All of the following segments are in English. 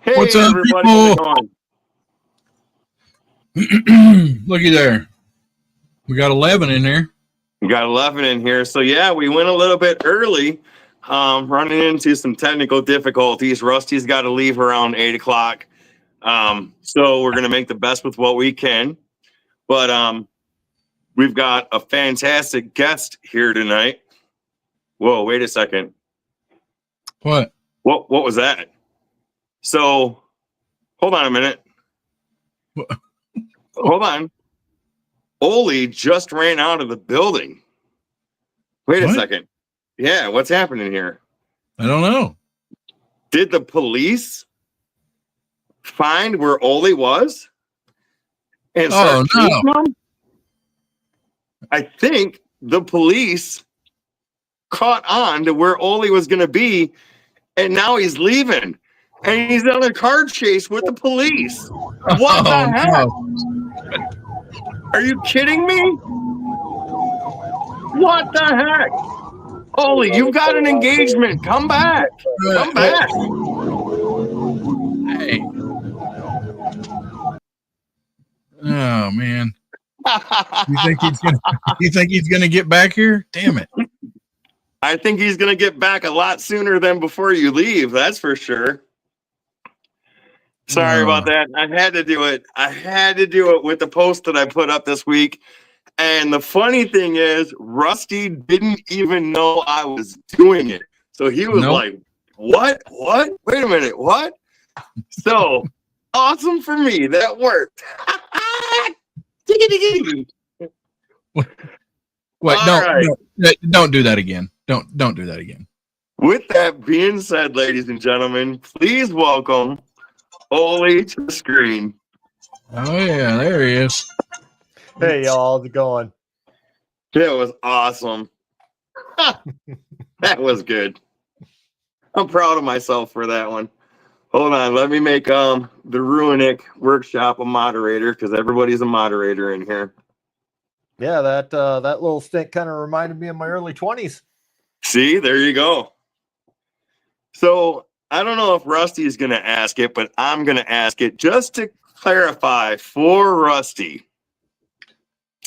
Hey, what's up, everybody, people? how's it going? Looky there. We got 11 in there. We got 11 in here. So, yeah, we went a little bit early, running into some technical difficulties. Rusty's got to leave around 8 o'clock. So we're going to make the best with what we can. But we've got a fantastic guest here tonight. Whoa, wait a second. What? What was that? So, hold on a minute. Hold on. Oli just ran out of the building. Wait a second. Yeah, what's happening here? I don't know. Did the police find where Oli was? And start chasing him? I think the police caught on to where Oli was going to be, and now he's leaving. And he's on a car chase with the police. What the heck? No. Are you kidding me? What the heck? Oli, you've got an engagement. Come back. Come back. Hey. Oh, man. You think he's gonna get back here? Damn it. I think he's gonna get back a lot sooner than before you leave, that's for sure. Sorry about that. I had to do it. I had to do it with the post that I put up this week. And the funny thing is, Rusty didn't even know I was doing it. So he was like, what? What? Wait a minute. What? So awesome for me. That worked. Wait, don't do that again. Don't do that again. With that being said, ladies and gentlemen, please welcome Oli to the screen. Oh yeah, there he is. Hey y'all, how's it going? That was awesome. That was good. I'm proud of myself for that one. Hold on, let me make the Ruinic workshop a moderator because everybody's a moderator in here. Yeah, that little stint kind of reminded me of my early 20s. See, there you go. So I don't know if Rusty is going to ask it, but I'm going to ask it just to clarify for Rusty.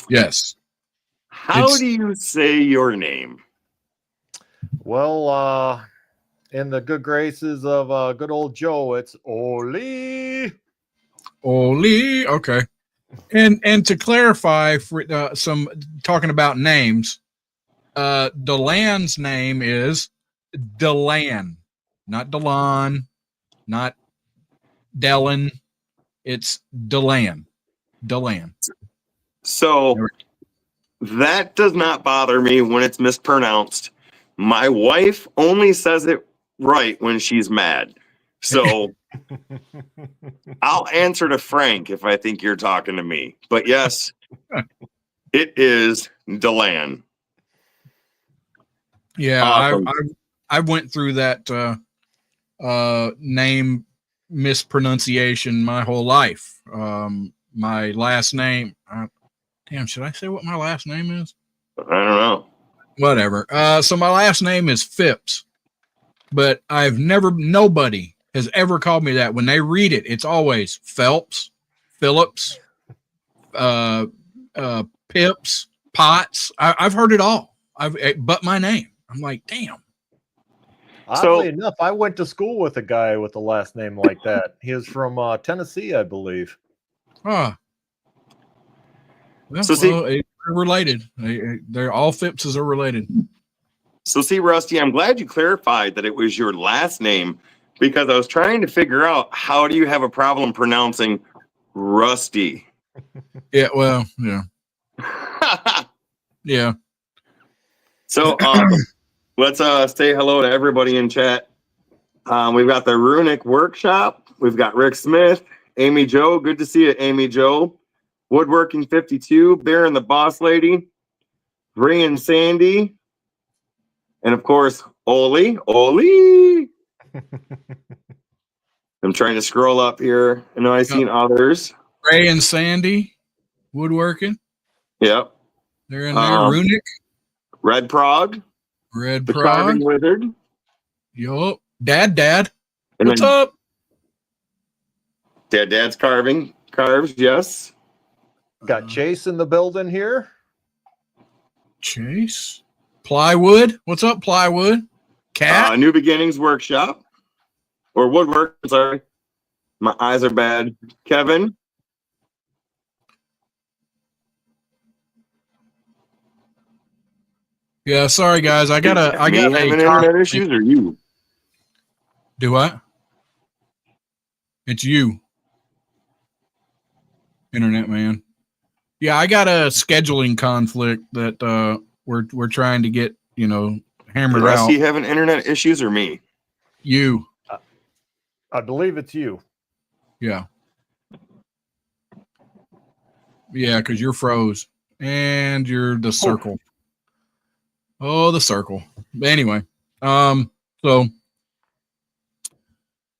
Yes. How do you say your name? Well, in the good graces of good old Joe, it's Oli. Oli, okay. And to clarify, for some talking about names, Delan's name is Delan, not Delon, not Dellen. It's Delan. Delan. So that does not bother me when it's mispronounced. My wife only says it right when she's mad. So I'll answer to Frank if I think you're talking to me. But yes, it is Delan. Yeah, Awesome. I went through that name mispronunciation my whole life. My last name, damn, should I say what my last name is? I don't know. Whatever. So my last name is Phipps, but nobody has ever called me that. When they read it, it's always Phelps, Phillips, Pips, Potts. I've heard it all. But my name. I'm like, damn. Oddly enough, I went to school with a guy with a last name like that. He was from Tennessee, I believe. Well, So see, they're related. They're all Phippses are related. So see, Rusty, I'm glad you clarified that it was your last name, because I was trying to figure out how do you have a problem pronouncing Rusty? Yeah, well, yeah. Yeah. So let's say hello to everybody in chat. We've got the Runic Workshop. We've got Rick Smith, Amy Joe. Good to see you, Amy Joe. Woodworking 52, Baron the Boss Lady, Ray and Sandy, and of course, Oli. I'm trying to scroll up here. I know I've seen others. Ray and Sandy, Woodworking. Yep. They're in there. Runic. Red Prog. The Prog. Carving Wizard. Yup. Dad. And what's up? Dad's carves, yes. Got Chase in the building here. Chase. Plywood. What's up, Plywood? Cat. New Beginnings Workshop. Or Woodwork, sorry. My eyes are bad. Kevin. Yeah, sorry guys. I got internet issues, or you? Do what? It's you. Internet man. Yeah, I got a scheduling conflict that we're trying to get, hammered out. Does he having internet issues or me? You. I believe it's you. Yeah. Yeah, because you're froze. And you're the circle. Oh, the circle. But anyway, so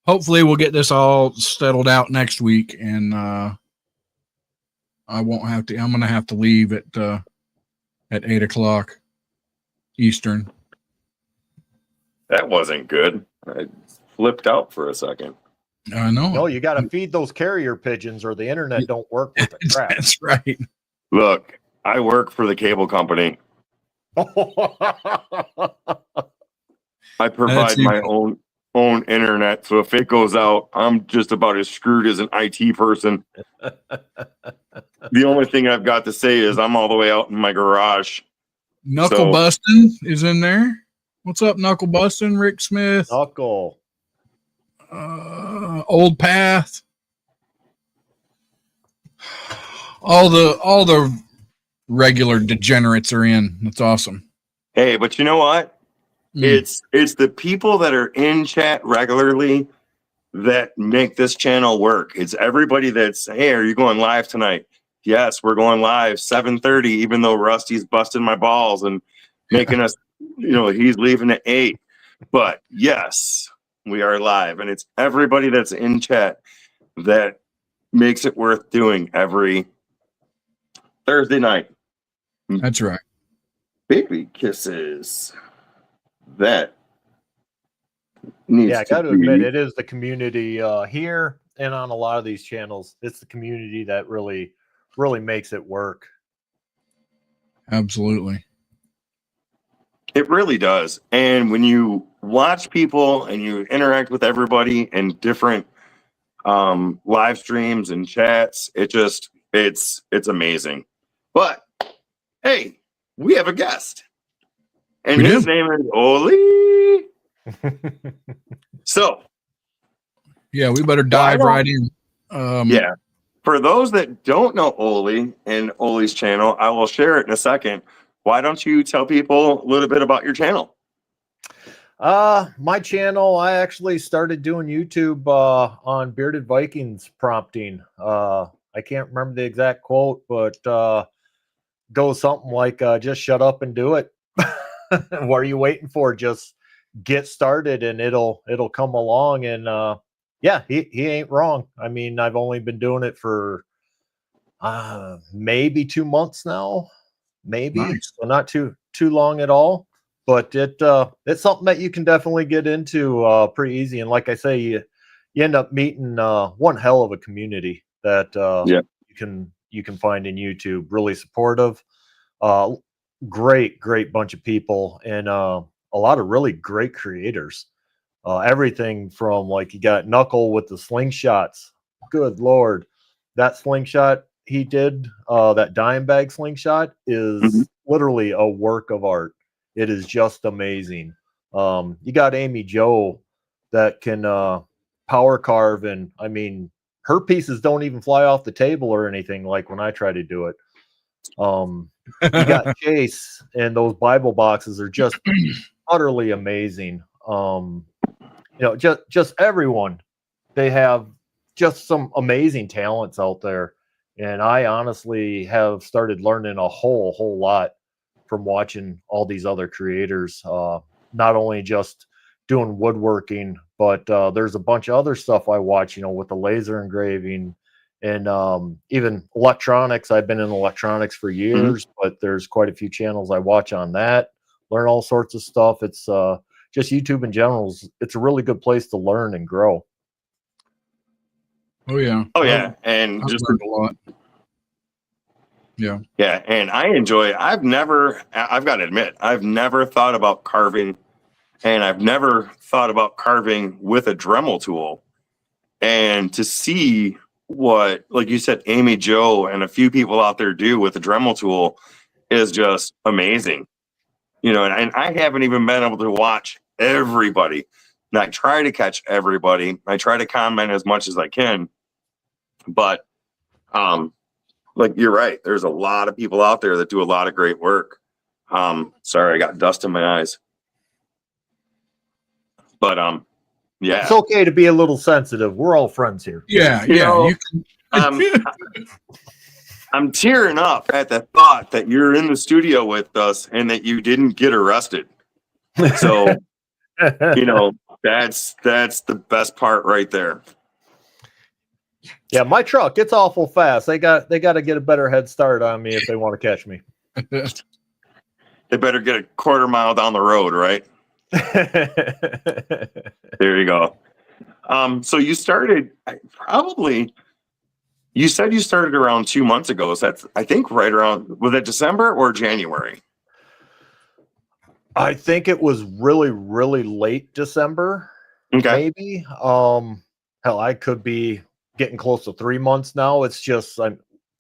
hopefully we'll get this all settled out next week, and I won't have to. I'm gonna have to leave at 8:00 Eastern. That wasn't good. I flipped out for a second. I know. No, you got to feed those carrier pigeons, or the internet don't work with the crap. That's right. Look, I work for the cable company. I provide my own internet, so if it goes out, I'm just about as screwed as an IT person. The only thing I've got to say is I'm all the way out in my garage. Knuckle Bustin is in there. What's up, Knuckle Bustin? Rick Smith. Knuckle. Old Path. All the regular degenerates are in. That's awesome. Hey, but you know what? It's the people that are in chat regularly that make this channel work. It's everybody that's, hey, are you going live tonight? Yes, we're going live 7:30, even though Rusty's busting my balls and making us, he's leaving at 8. But yes, we are live, and it's everybody that's in chat that makes it worth doing every Thursday night. That's right. Baby kisses. That needs I got to admit, it is the community here and on a lot of these channels. It's the community that really makes it work. Absolutely. It really does. And when you watch people and you interact with everybody in different live streams and chats, it's amazing. But hey, we have a guest. And his name is Oli. So, yeah, we better dive right in. Yeah. For those that don't know Oli and Oli's channel, I will share it in a second. Why don't you tell people a little bit about your channel? My channel, I actually started doing YouTube on Bearded Vikings prompting. I can't remember the exact quote, but goes something like, just shut up and do it. What are you waiting for? Just get started and it'll come along. And yeah, he ain't wrong. I mean, I've only been doing it for maybe 2 months now, maybe. Nice. So not too long at all. But it's something that you can definitely get into pretty easy. And like I say, you end up meeting one hell of a community that you can find in YouTube. Really supportive, great bunch of people, and a lot of really great creators. Everything from, like, you got Knuckle with the slingshots. Good Lord, that slingshot he did, that dime bag slingshot, is literally a work of art. It is just amazing. You got Amy Joe that can power carve, and I mean, her pieces don't even fly off the table or anything like when I try to do it. You got Chase, and those Bible boxes are just utterly amazing. Just everyone, they have just some amazing talents out there. And I honestly have started learning a whole lot from watching all these other creators, not only just doing woodworking, but there's a bunch of other stuff I watch, with the laser engraving and even electronics. I've been in electronics for years, but there's quite a few channels I watch on that, learn all sorts of stuff. It's just YouTube in general. It's a really good place to learn and grow. Oh yeah. Oh, and I've just learned a lot. Yeah. Yeah, and I've got to admit, I've never thought about carving, and I've never thought about carving with a Dremel tool. And to see what, like you said, Amy Joe and a few people out there do with a Dremel tool is just amazing. And I haven't even been able to watch everybody. And I try to catch everybody. I try to comment as much as I can. But like, you're right. There's a lot of people out there that do a lot of great work. Sorry, I got dust in my eyes. But yeah, it's okay to be a little sensitive. We're all friends here. Yeah, I'm tearing up at the thought that you're in the studio with us and that you didn't get arrested. So, that's the best part right there. Yeah, my truck, it's awful fast. They got to get a better head start on me if they want to catch me. They better get a quarter mile down the road, right? There you go. So you started you said you started around 2 months ago. So that's, I think, right around, was it December or January? I think it was really, really late December. Okay. Maybe. Hell, I could be getting close to 3 months now. It's just,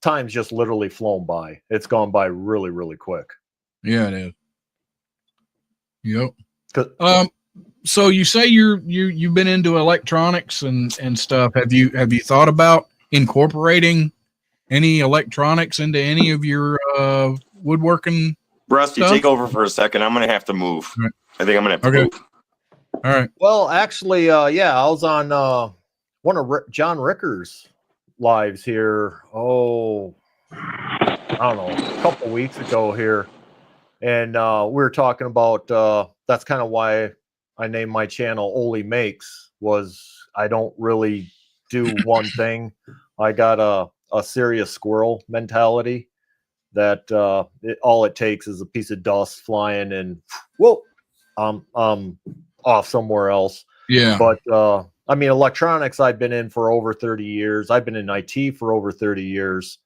time's just literally flown by. It's gone by really, really quick. Yeah, it is. Yep. So you say you've been into electronics and stuff. Have you thought about incorporating any electronics into any of your woodworking? Rusty, stuff? Take over for a second. I'm gonna have to move. Right. I think I'm gonna have to move. All right. Well, actually, I was on one of John Ricker's lives here. Oh, I don't know, a couple weeks ago here, and we were talking about that's kind of why I named my channel Ole Makes. Was I don't really do one thing. I got a serious squirrel mentality that all it takes is a piece of dust flying and whoa, off somewhere else. Yeah. But I mean, electronics I've been in for over 30 years. I've been in IT for over 30 years.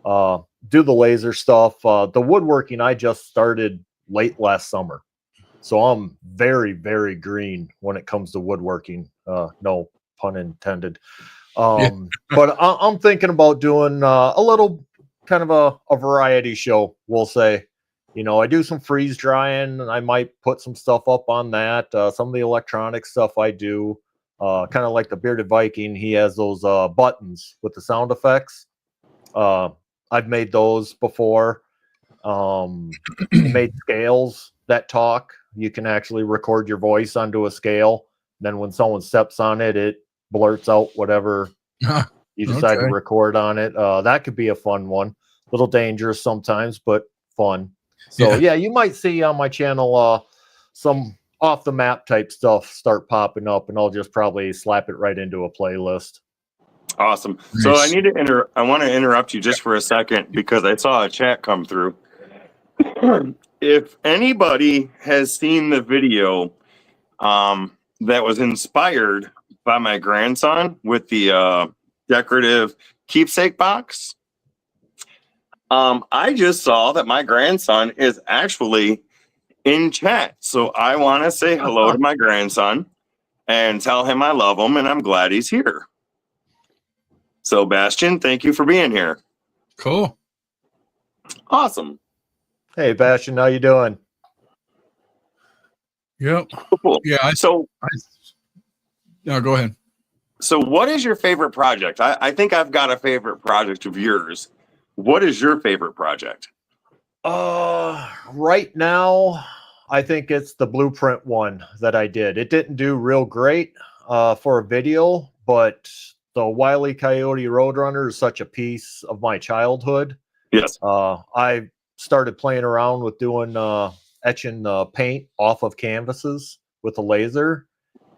Do the laser stuff. The woodworking I just started late last summer. So I'm very, very green when it comes to woodworking. No pun intended. But I'm thinking about doing a little kind of a variety show, we'll say. I do some freeze drying, and I might put some stuff up on that. Some of the electronic stuff I do, kind of like the Bearded Viking. He has those buttons with the sound effects. I've made those before. Made scales that talk. You can actually record your voice onto a scale. Then when someone steps on it, it blurts out whatever you decide to record on it. That could be a fun one. A little dangerous sometimes, but fun. So yeah, you might see on my channel some off the map type stuff start popping up, and I'll just probably slap it right into a playlist. Awesome. Nice. So I want to interrupt you just for a second because I saw a chat come through. If anybody has seen the video that was inspired by my grandson with the decorative keepsake box, I just saw that my grandson is actually in chat. So I want to say hello to my grandson and tell him I love him and I'm glad he's here. So Bastian, thank you for being here. Cool. Awesome. Hey Bastian, how you doing? Yep. Cool. Yeah. No, go ahead. So what is your favorite project? I think I've got a favorite project of yours. What is your favorite project? Right now, I think it's the blueprint one that I did. It didn't do real great for a video, but the Wile E. Coyote Roadrunner is such a piece of my childhood. Yes. I started playing around with doing etching paint off of canvases with a laser,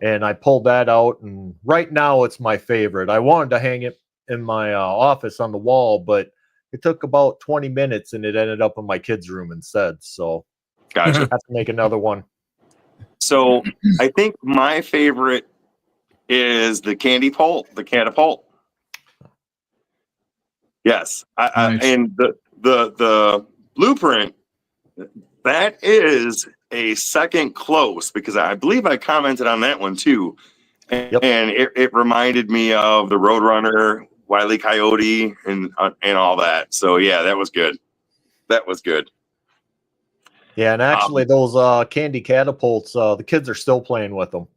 and I pulled that out, and right now it's my favorite. I wanted to hang it in my office on the wall, but it took about 20 minutes and it ended up in my kids' room instead. So gotcha. I have to make another one. So I think my favorite is the catapult. Yes. Nice. And the blueprint, that is a second close because I believe I commented on that one too. And it reminded me of the Roadrunner, Wile E. Coyote, and all that. So yeah, that was good. That was good. Yeah, and actually, those candy catapults, the kids are still playing with them.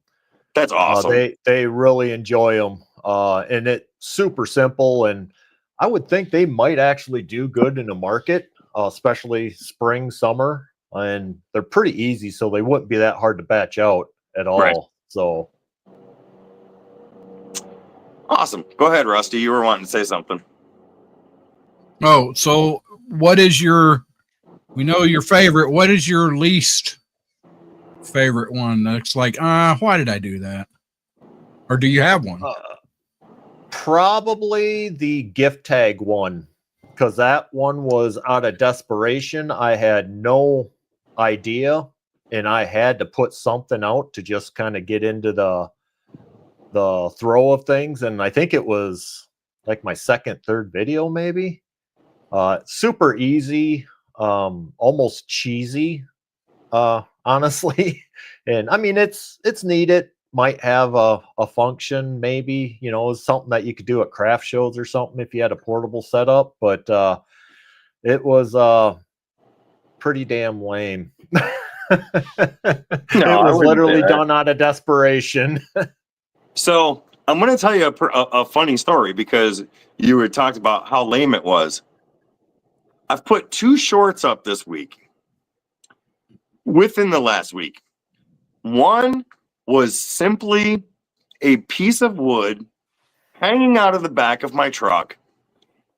That's awesome. They really enjoy them, and it's super simple. And I would think they might actually do good in the market, especially spring, summer, and they're pretty easy, so they wouldn't be that hard to batch out at all. Right. So. Awesome. Go ahead, Rusty. You were wanting to say something. Oh, so what is we know your favorite. What is your least favorite one? That's like, why did I do that? Or do you have one? Probably the gift tag one, because that one was out of desperation. I had no idea, and I had to put something out to just kind of get into the throw of things, and I think it was like my third video maybe. Super easy, almost cheesy, honestly. And I mean, it's neat. It might have a function, maybe, you know, something that you could do at craft shows or something if you had a portable setup, but it was pretty damn lame. It was literally done out of desperation. So I'm going to tell you a funny story because you had talked about how lame it was. I've put 2 shorts up this week within the last week. One was simply a piece of wood hanging out of the back of my truck.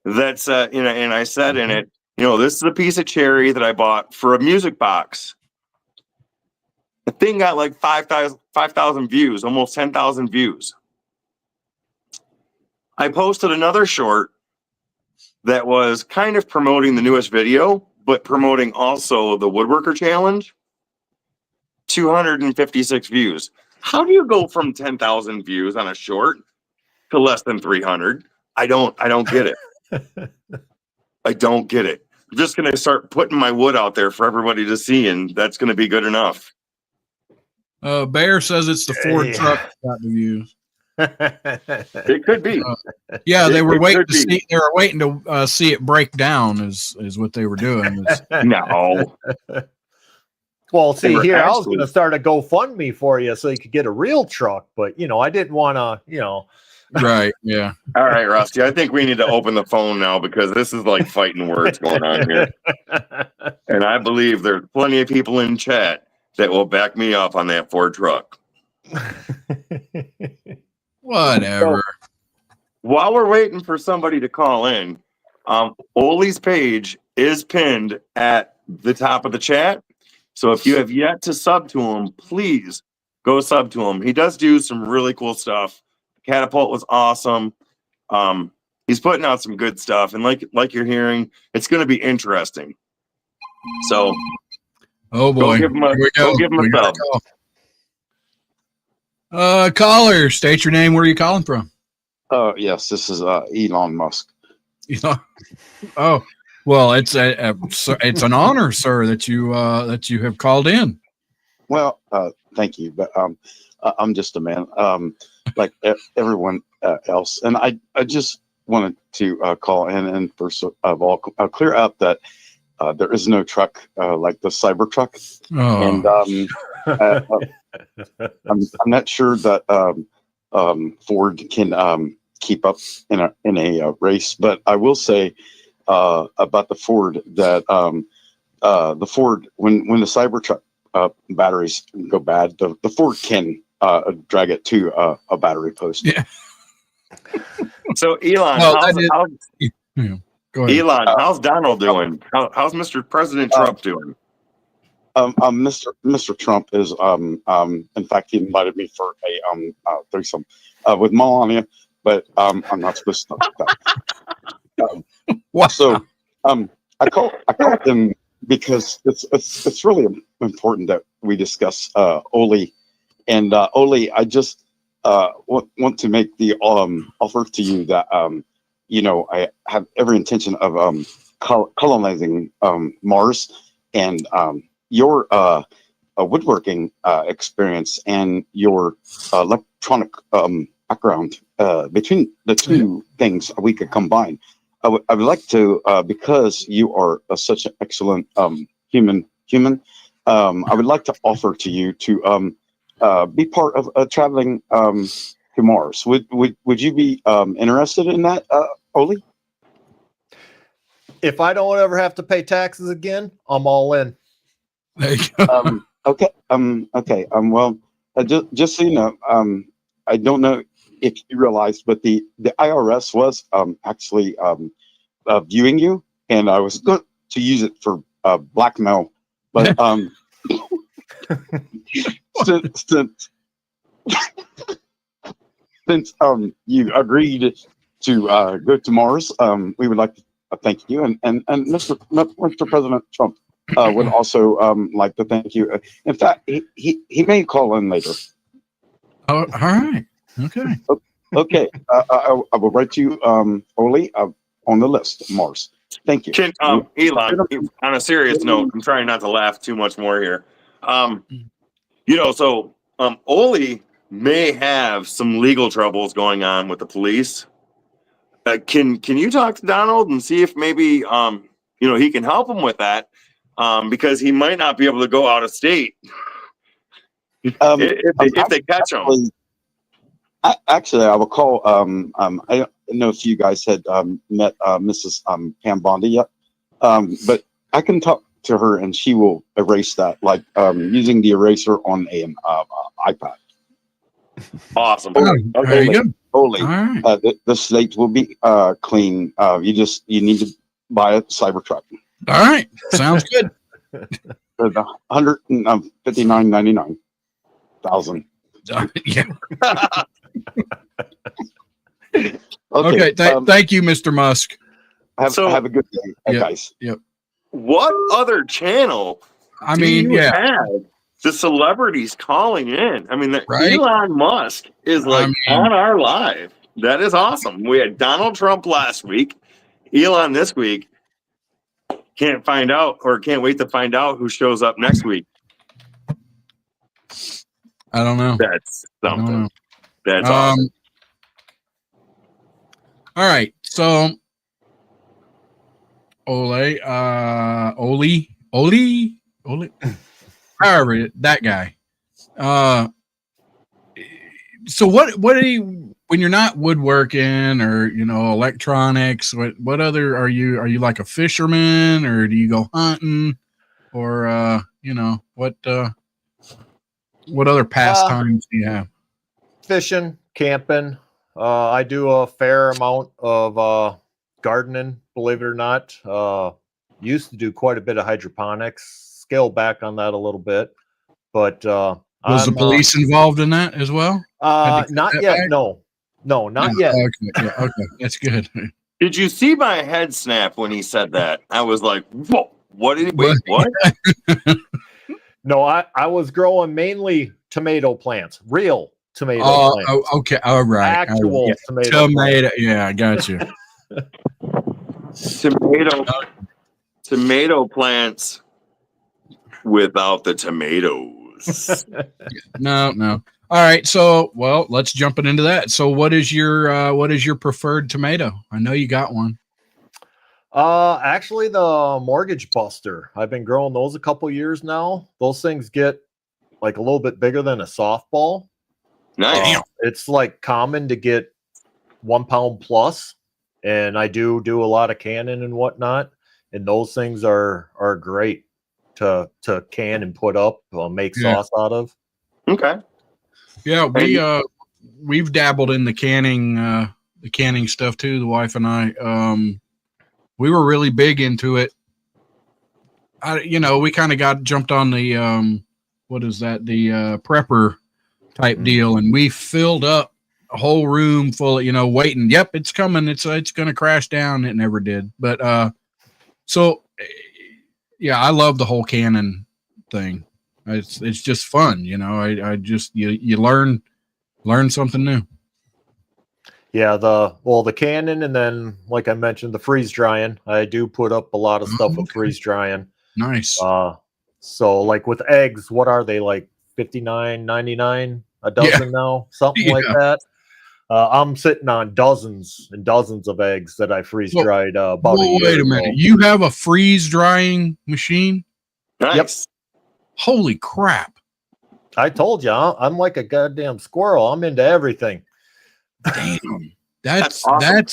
That's, and I said in it, this is a piece of cherry that I bought for a music box. The thing got like 5,000 views, almost 10,000 views. I posted another short that was kind of promoting the newest video, but promoting also the Woodworker Challenge. 256 views. How do you go from 10,000 views on a short to less than 300? I don't get it. I don't get it. I'm just going to start putting my wood out there for everybody to see, and that's going to be good enough. Bear says it's the Ford truck got the views. It could be. Yeah, they were waiting to see. They were waiting to see it break down. Is what they were doing. No. Well, see here, I was going to start a GoFundMe for you so you could get a real truck, but I didn't want to, Right. Yeah. All right, Rusty. I think we need to open the phone now because this is like fighting words going on here. And I believe there's plenty of people in chat that will back me up on that Ford truck. Whatever. So, while we're waiting for somebody to call in, Ole's page is pinned at the top of the chat. So if you have yet to sub to him, please go sub to him. He does do some really cool stuff. Catapult was awesome. He's putting out some good stuff, and like you're hearing, it's going to be interesting. So, oh boy, go give him a sub. Caller, state your name. Where are you calling from? Yes, this is Elon Musk. Oh, well, it's an honor, sir, that you have called in. Well, thank you, but I'm just a man, like everyone else, and I just wanted to call in and first of all clear up that there is no truck like the Cybertruck, and I'm not sure that Ford can keep up in a race, but I will say about the Ford that the Ford when the Cybertruck batteries go bad, the Ford can drag it to a battery post. Yeah. So Elon, Elon, how's Donald doing? How's Mr. President Trump doing? Mr. Trump is in fact he invited me for a threesome with Melania, but I'm not supposed to talk about that. Wow. So I called him because it's really important that we discuss Oli, and Oli, I just want to make the offer to you that I have every intention of colonizing Mars, and your woodworking experience and your electronic background, between the two things we could combine. I would like to, because you are such an excellent human. I would like to offer to you to be part of traveling to Mars. Would you be interested in that, Oli? If I don't ever have to pay taxes again, I'm all in. There you go. Okay. Well, just so you know, I don't know if you realized, but the IRS was actually viewing you, and I was going to use it for blackmail, but since you agreed to go to Mars, we would like to thank you, and Mr. President Trump would also like to thank you. In fact, he may call in later. Oh, all right. Okay. Okay. I will write you, Oli, on the list, Mars. Thank you. Elon, on a serious note, I'm trying not to laugh too much more here. So Oli may have some legal troubles going on with the police. Can you talk to Donald and see if maybe he can help him with that? Because he might not be able to go out of state if they catch him. Actually, I will call. I don't know if you guys had met Mrs. Pam Bondi yet, but I can talk to her and she will erase that, like using the eraser on an iPad. Awesome. There you go. Oli, right. The slate will be clean. You need to buy a Cybertruck. All right, sounds good. For the $159,99,000. Yeah. Okay. Thank you, Mr. Musk. Have a good day, guys. Yep. What other channel? Have the celebrities calling in? I mean, Elon Musk is on our live. That is awesome. We had Donald Trump last week, Elon this week. Can't wait to find out who shows up next week. I don't know. That's something. That's awesome. All right. So, Oli, however, that guy. So what do you, when you're not woodworking or, electronics, what other are you like a fisherman, or do you go hunting, or, what other pastimes do you have? Fishing, camping. I do a fair amount of gardening, believe it or not. used to do quite a bit of hydroponics, scale back on that a little bit. But was the police involved in that as well? Not yet. Back? No, not yet. Okay, yeah, okay, that's good. Did you see my head snap when he said that? I was like, whoa, what did he, wait, what? No, I was growing mainly tomato plants, real tomato plants. Oh, okay, all right. Actual tomato. Yeah, I got you. Tomato plants without the tomatoes. No. All right, so let's jump into that. So what is your preferred tomato? I know you got one. Actually the Mortgage Buster. I've been growing those a couple years now. Those things get like a little bit bigger than a softball. Nice. It's like common to get 1 pound plus, and I do a lot of canning and whatnot, and those things are great to can and put up, make sauce out of. Okay. Yeah, we've dabbled in the canning stuff too, the wife and I. We were really big into it. We kind of got jumped on the what is that? The prepper type deal, and we filled up a whole room full of, waiting. Yep, it's coming. It's going to crash down. It never did. But so yeah, I love the whole canning thing. It's just fun, I just you learn something new. Yeah, the canning, and then like I mentioned, the freeze drying. I do put up a lot of stuff with freeze drying. Nice. So like with eggs, what are they, like $59.99 a dozen now? Something like that. I'm sitting on dozens and dozens of eggs that I freeze dried about a year wait a minute. ago. You have a freeze drying machine? Nice. Yep. Holy crap. I told you, I'm like a goddamn squirrel. I'm into everything. Damn. That's awesome.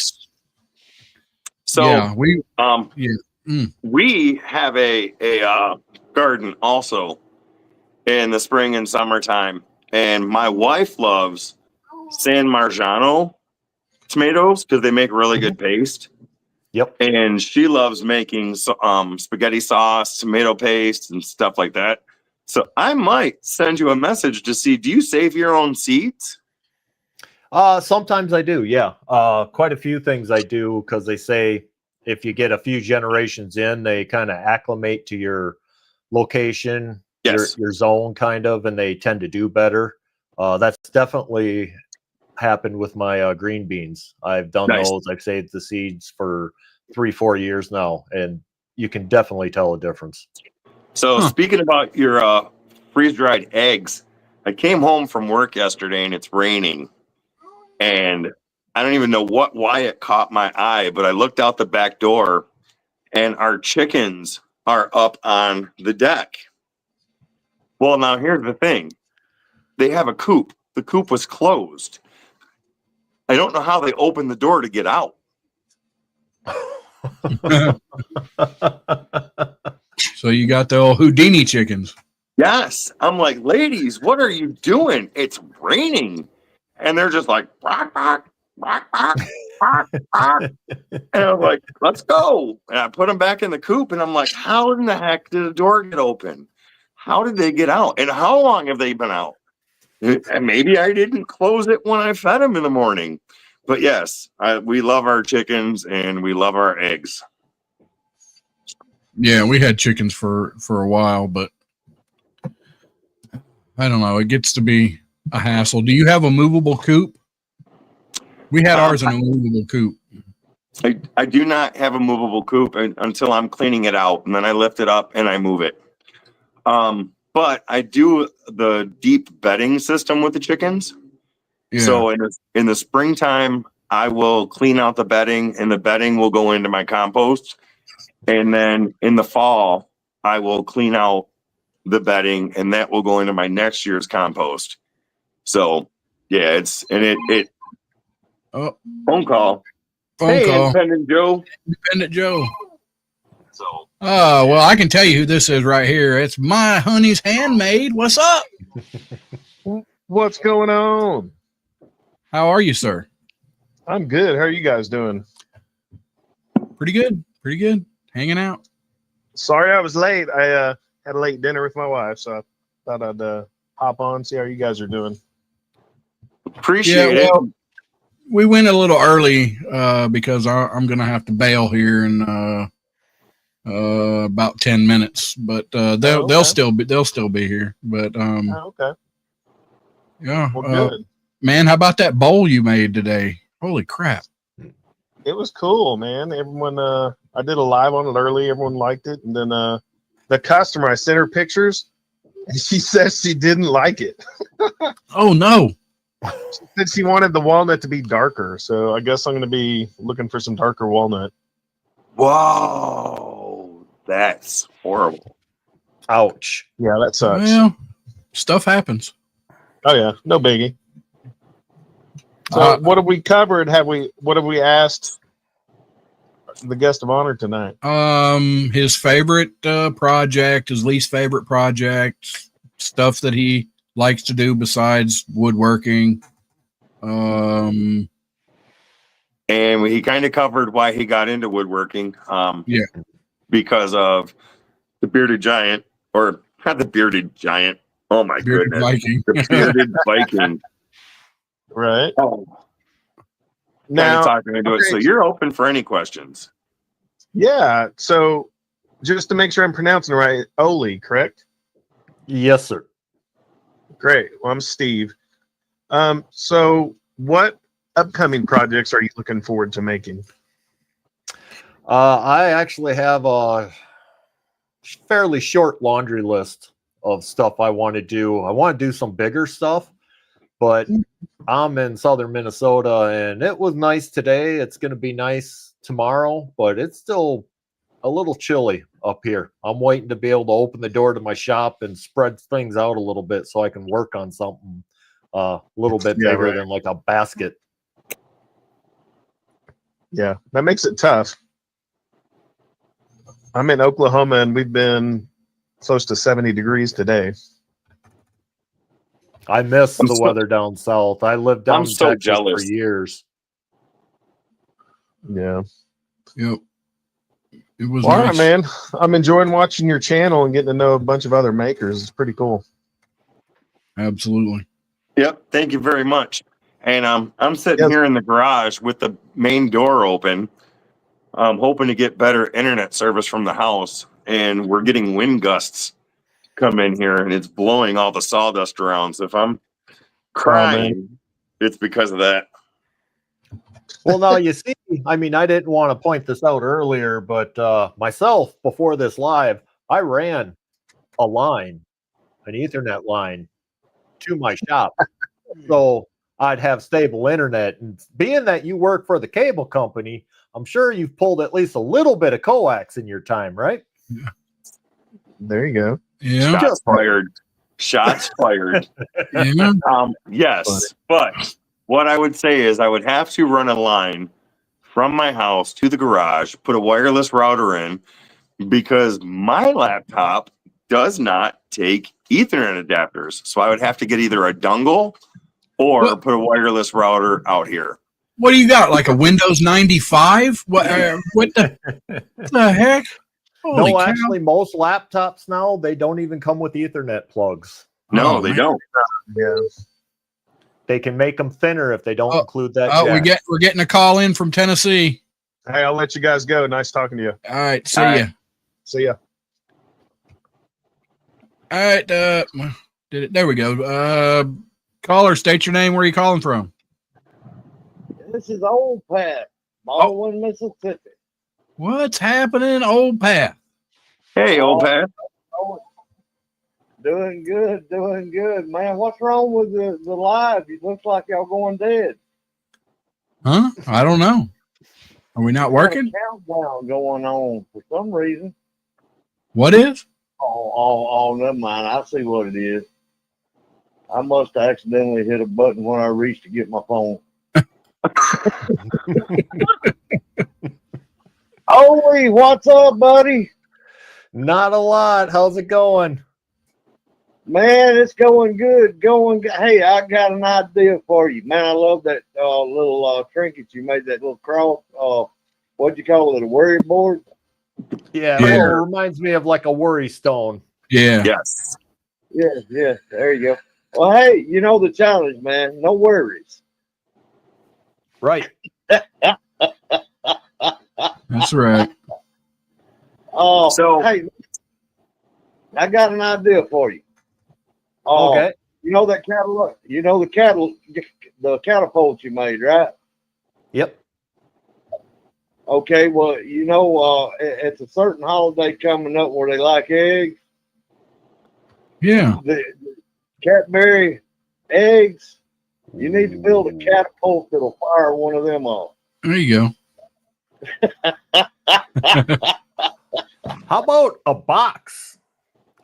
So yeah, we have a garden also in the spring and summertime, and my wife loves San Marzano tomatoes because they make really good paste. Yep. And she loves making spaghetti sauce, tomato paste, and stuff like that. So I might send you a message to see, do you save your own seeds? Sometimes I do, yeah. Quite a few things I do, because they say if you get a few generations in, they kind of acclimate to your location, yes, your zone kind of, and they tend to do better. That's definitely happened with my green beans. I've done those. I've saved the seeds for 3-4 years now, and you can definitely tell a difference. So speaking about your freeze-dried eggs, I came home from work yesterday and it's raining, and I don't even know why it caught my eye, but I looked out the back door and our chickens are up on the deck. Well, now here's the thing. They have a coop. The coop was closed. I don't know how they opened the door to get out. So you got the old Houdini chickens. Yes. I'm like, ladies, what are you doing? It's raining. And they're just like, bark, bark, bark, bark, bark, bark. And I'm like, let's go. And I put them back in the coop, and I'm like, how in the heck did the door get open? How did they get out? And how long have they been out? And maybe I didn't close it when I fed them in the morning. But yes, we love our chickens and we love our eggs. Yeah, we had chickens for a while, but I don't know. It gets to be a hassle. Do you have a movable coop? We had ours in a movable coop. I do not have a movable coop until I'm cleaning it out, and then I lift it up and I move it. But I do the deep bedding system with the chickens. Yeah. So in the springtime, I will clean out the bedding, and the bedding will go into my compost. And then in the fall, I will clean out the bedding, and that will go into my next year's compost. So yeah, phone call. Phone call. Independent Joe. Independent Joe. So well, I can tell you who this is right here. It's my honey's handmaid. What's up? What's going on? How are you, sir? I'm good. How are you guys doing? Pretty good. Pretty good. Hanging out. Sorry I was late. I had a late dinner with my wife, so I thought I'd hop on, see how you guys are doing. Appreciate it. We went a little early because I'm going to have to bail here in about 10 minutes, but they'll still be here. But okay. Yeah. Well, good. Man, how about that bowl you made today? Holy crap. It was cool, man. Everyone, I did a live on it early. Everyone liked it. And then the customer, I sent her pictures and she says she didn't like it. Oh, no. She said she wanted the walnut to be darker. So I guess I'm going to be looking for some darker walnut. Whoa. That's horrible. Ouch. Yeah, that sucks. Well, stuff happens. Oh, yeah. No biggie. So what have we covered? What have we asked the guest of honor tonight? His favorite project, his least favorite project, stuff that he likes to do besides woodworking. And he kind of covered why he got into woodworking. Yeah. Because of the bearded giant, or not the bearded giant. Oh my Bearded goodness. Viking. The bearded Viking. Right. Oh. Now, talking into it. So you're open for any questions. Yeah. So just to make sure I'm pronouncing it right, Oli, correct? Yes, sir. Great. Well, I'm Steve. So what upcoming projects are you looking forward to making? I actually have a fairly short laundry list of stuff I want to do. I want to do some bigger stuff, but I'm in southern Minnesota and it was nice today. It's going to be nice tomorrow, but it's still a little chilly up here. I'm waiting to be able to open the door to my shop and spread things out a little bit so I can work on something a little bit bigger than like a basket. Yeah, that makes it tough. I'm in Oklahoma and we've been close to 70 degrees today. I miss the weather down south. I lived down in Texas jealous. for years. Yeah. Yep. It was All nice. right, man. I'm enjoying watching your channel and getting to know a bunch of other makers. It's pretty cool. Absolutely. Yep. Thank you very much. And I'm sitting here in the garage with the main door open. I'm hoping to get better internet service from the house, and we're getting wind gusts come in here, and it's blowing all the sawdust around. So if I'm crying, it's because of that. Well, now you see, I mean, I didn't want to point this out earlier, but myself, before this live, I ran a line, an Ethernet line to my shop. So I'd have stable internet. And being that you work for the cable company, I'm sure you've pulled at least a little bit of coax in your time, right? Yeah. There you go. Yeah. Shots fired. Shots fired. Yeah. Yes, but what I would say is I would have to run a line from my house to the garage, put a wireless router in, because my laptop does not take Ethernet adapters. So I would have to get either a dongle or put a wireless router out here. What do you got? Like a Windows 95? What the heck? Holy No, cow. actually, most laptops now, they don't even come with Ethernet plugs. No, Oh, they man. don't. Yeah. They can make them thinner if they don't include that. Oh, we're getting a call in from Tennessee. Hey, I'll let you guys go. Nice talking to you. All right, see All ya. right. See ya. All right, did it? There we go. Caller, state your name. Where are you calling from? This is Old Pat, Baldwin, Mississippi. What's happening, Old Pat? Hey, old Pat. Doing good, man. What's wrong with the live? It looks like y'all going dead. Huh? I don't know. Are we not working? Countdown going on for some reason. What is? Oh, never mind. I see what it is. I must have accidentally hit a button when I reached to get my phone. Oli, what's up, buddy? Not a lot. How's it going? Man, it's going good. Hey, I got an idea for you. Man, I love that little trinket you made, that little cross. What'd you call it? A worry board? Yeah, Yeah. well, it reminds me of like a worry stone. Yeah. Yes. Yeah. There you go. Well, hey, you know the challenge, man. No worries. Right. That's right. Oh, So- hey, I got an idea for you. Okay. You know that cattle? You know the catapult you made, right? Yep. Okay. Well, you know, it's a certain holiday coming up where they like eggs. Yeah. The Cadbury eggs. You need to build a catapult that'll fire one of them off. There you go. How about a box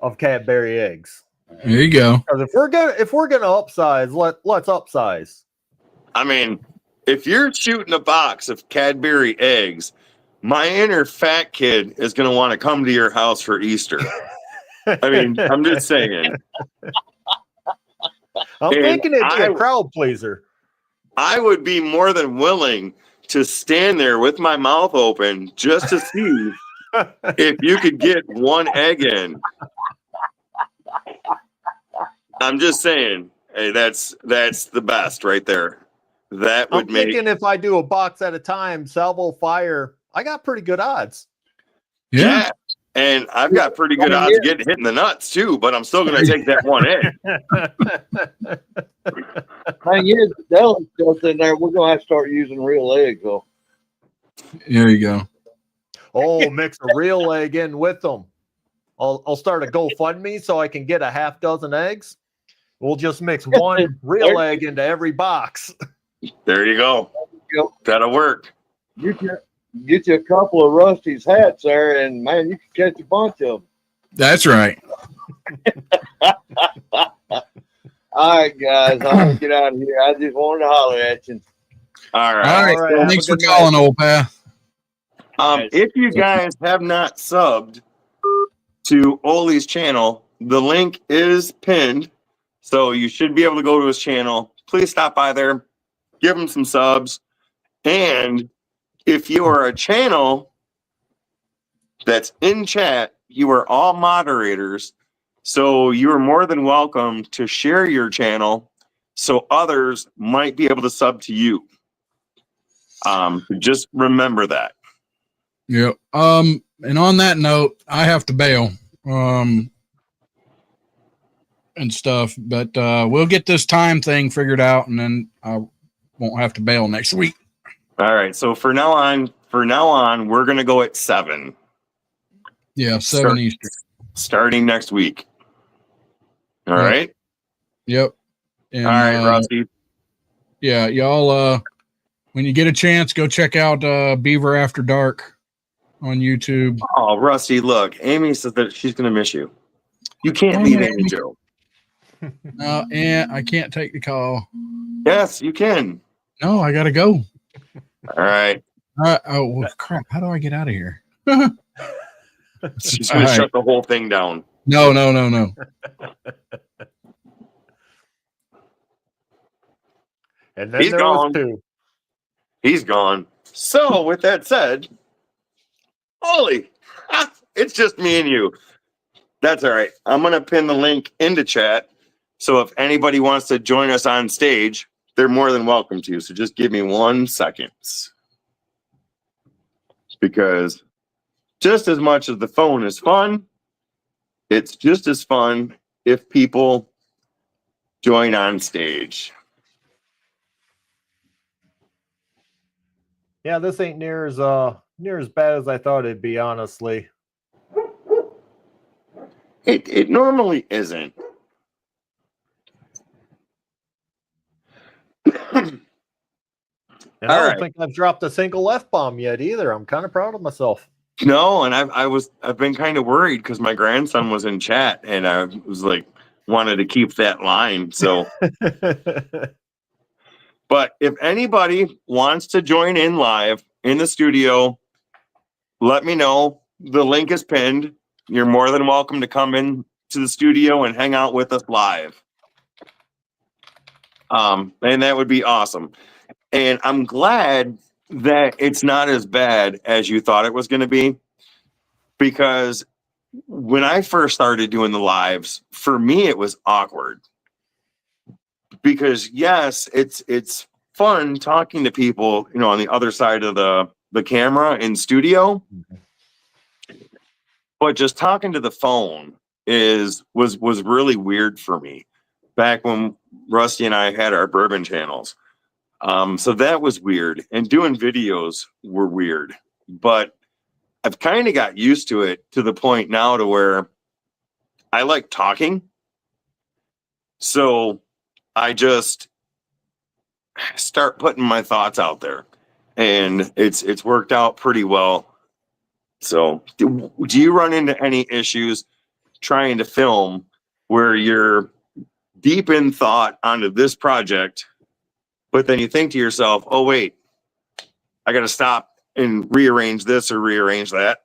of Cadbury eggs? There you go. Because if we're gonna upsize, let's upsize. I mean, if you're shooting a box of Cadbury eggs, my inner fat kid is going to want to come to your house for Easter. I mean, I'm just saying. I'm And thinking it'd be a crowd pleaser. I would be more than willing to stand there with my mouth open just to see if you could get one egg in. I'm just saying, hey, that's the best right there. That would I'm make thinking if I do a box at a time, salvo fire, I got pretty good odds. Yeah. And I've got pretty good odds of getting hit in the nuts too, but I'm still going to take that one egg. Thing is, Dylan's still in there. We're gonna have to start using real eggs, though. There you go. Oh, mix a real egg in with them. I'll start a GoFundMe so I can get a half dozen eggs. We'll just mix one real egg into every box. There you go. That'll work. Get you a couple of Rusty's hats there, and man, you can catch a bunch of them. That's right. All right, guys, I'm gonna get out of here. I just wanted to holler at you. All right. All right. All right, Thanks have for a good calling, night. Old Path. If you guys have not subbed to Oli's channel, the link is pinned. So you should be able to go to his channel. Please stop by there, give him some subs. And if you are a channel that's in chat, you are all moderators. So you are more than welcome to share your channel so others might be able to sub to you. Just remember that. Yep. And on that note, I have to bail. And stuff, but we'll get this time thing figured out, and then I won't have to bail next week. All right. So for now on, we're gonna go at 7. Yeah, 7 Eastern. Starting next week. All Yep. right. Yep. And, All right, Rusty. Yeah, y'all. When you get a chance, go check out Beaver After Dark on YouTube. Oh, Rusty, look, Amy says that she's gonna miss you. You can't leave Amy Joe. And I can't take the call. Yes, you can. No, I gotta go. All right. Oh well, crap! How do I get out of here? She's gonna All shut right. the whole thing down. No. And then He's there gone. was 2. He's gone. So with that said, Ollie, it's just me and you. That's all right. I'm gonna pin the link into chat. So if anybody wants to join us on stage, they're more than welcome to. So just give me 1 second. Because just as much as the phone is fun, it's just as fun if people join on stage. Yeah, this ain't near as bad as I thought it'd be, honestly. It normally isn't. And I All don't right. think I've dropped a single F-bomb yet either. I'm kind of proud of myself. No, and I've been kind of worried because my grandson was in chat and I was like wanted to keep that line. So, but if anybody wants to join in live in the studio, let me know. The link is pinned. You're more than welcome to come in to the studio and hang out with us live. And that would be awesome. And I'm glad that it's not as bad as you thought it was going to be. because when I first started doing the lives, for me it was awkward. Because yes, it's fun talking to people, you know, on the other side of the camera in studio. But just talking to the phone was really weird for me back when Rusty and I had our bourbon channels. So that was weird, and doing videos were weird, but I've kind of got used to it to the point now to where I like talking. So I just start putting my thoughts out there, and it's worked out pretty well. So do you run into any issues trying to film where you're deep in thought onto this project, but then you think to yourself, oh wait, I got to stop and rearrange this or rearrange that?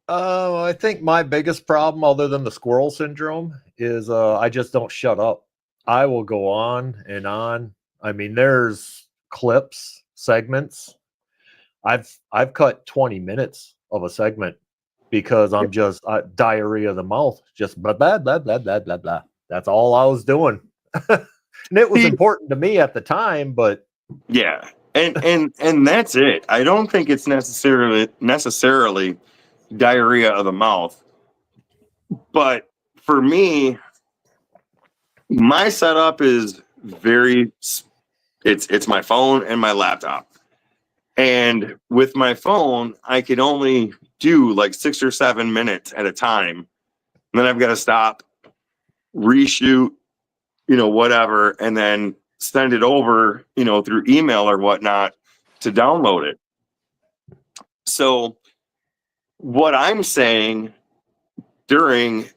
I think my biggest problem, other than the squirrel syndrome, is I just don't shut up. I will go on and on. I mean, there's clips, segments. I've cut 20 minutes of a segment because I'm just diarrhea of the mouth, just blah blah blah blah blah blah blah. That's all I was doing, and it was important to me at the time. But yeah, and that's it. I don't think it's necessarily diarrhea of the mouth, but for me, my setup is very. It's my phone and my laptop. And with my phone, I can only do like 6 or 7 minutes at a time. And then I've got to stop, reshoot, you know, whatever, and then send it over, you know, through email or whatnot to download it. So what I'm saying during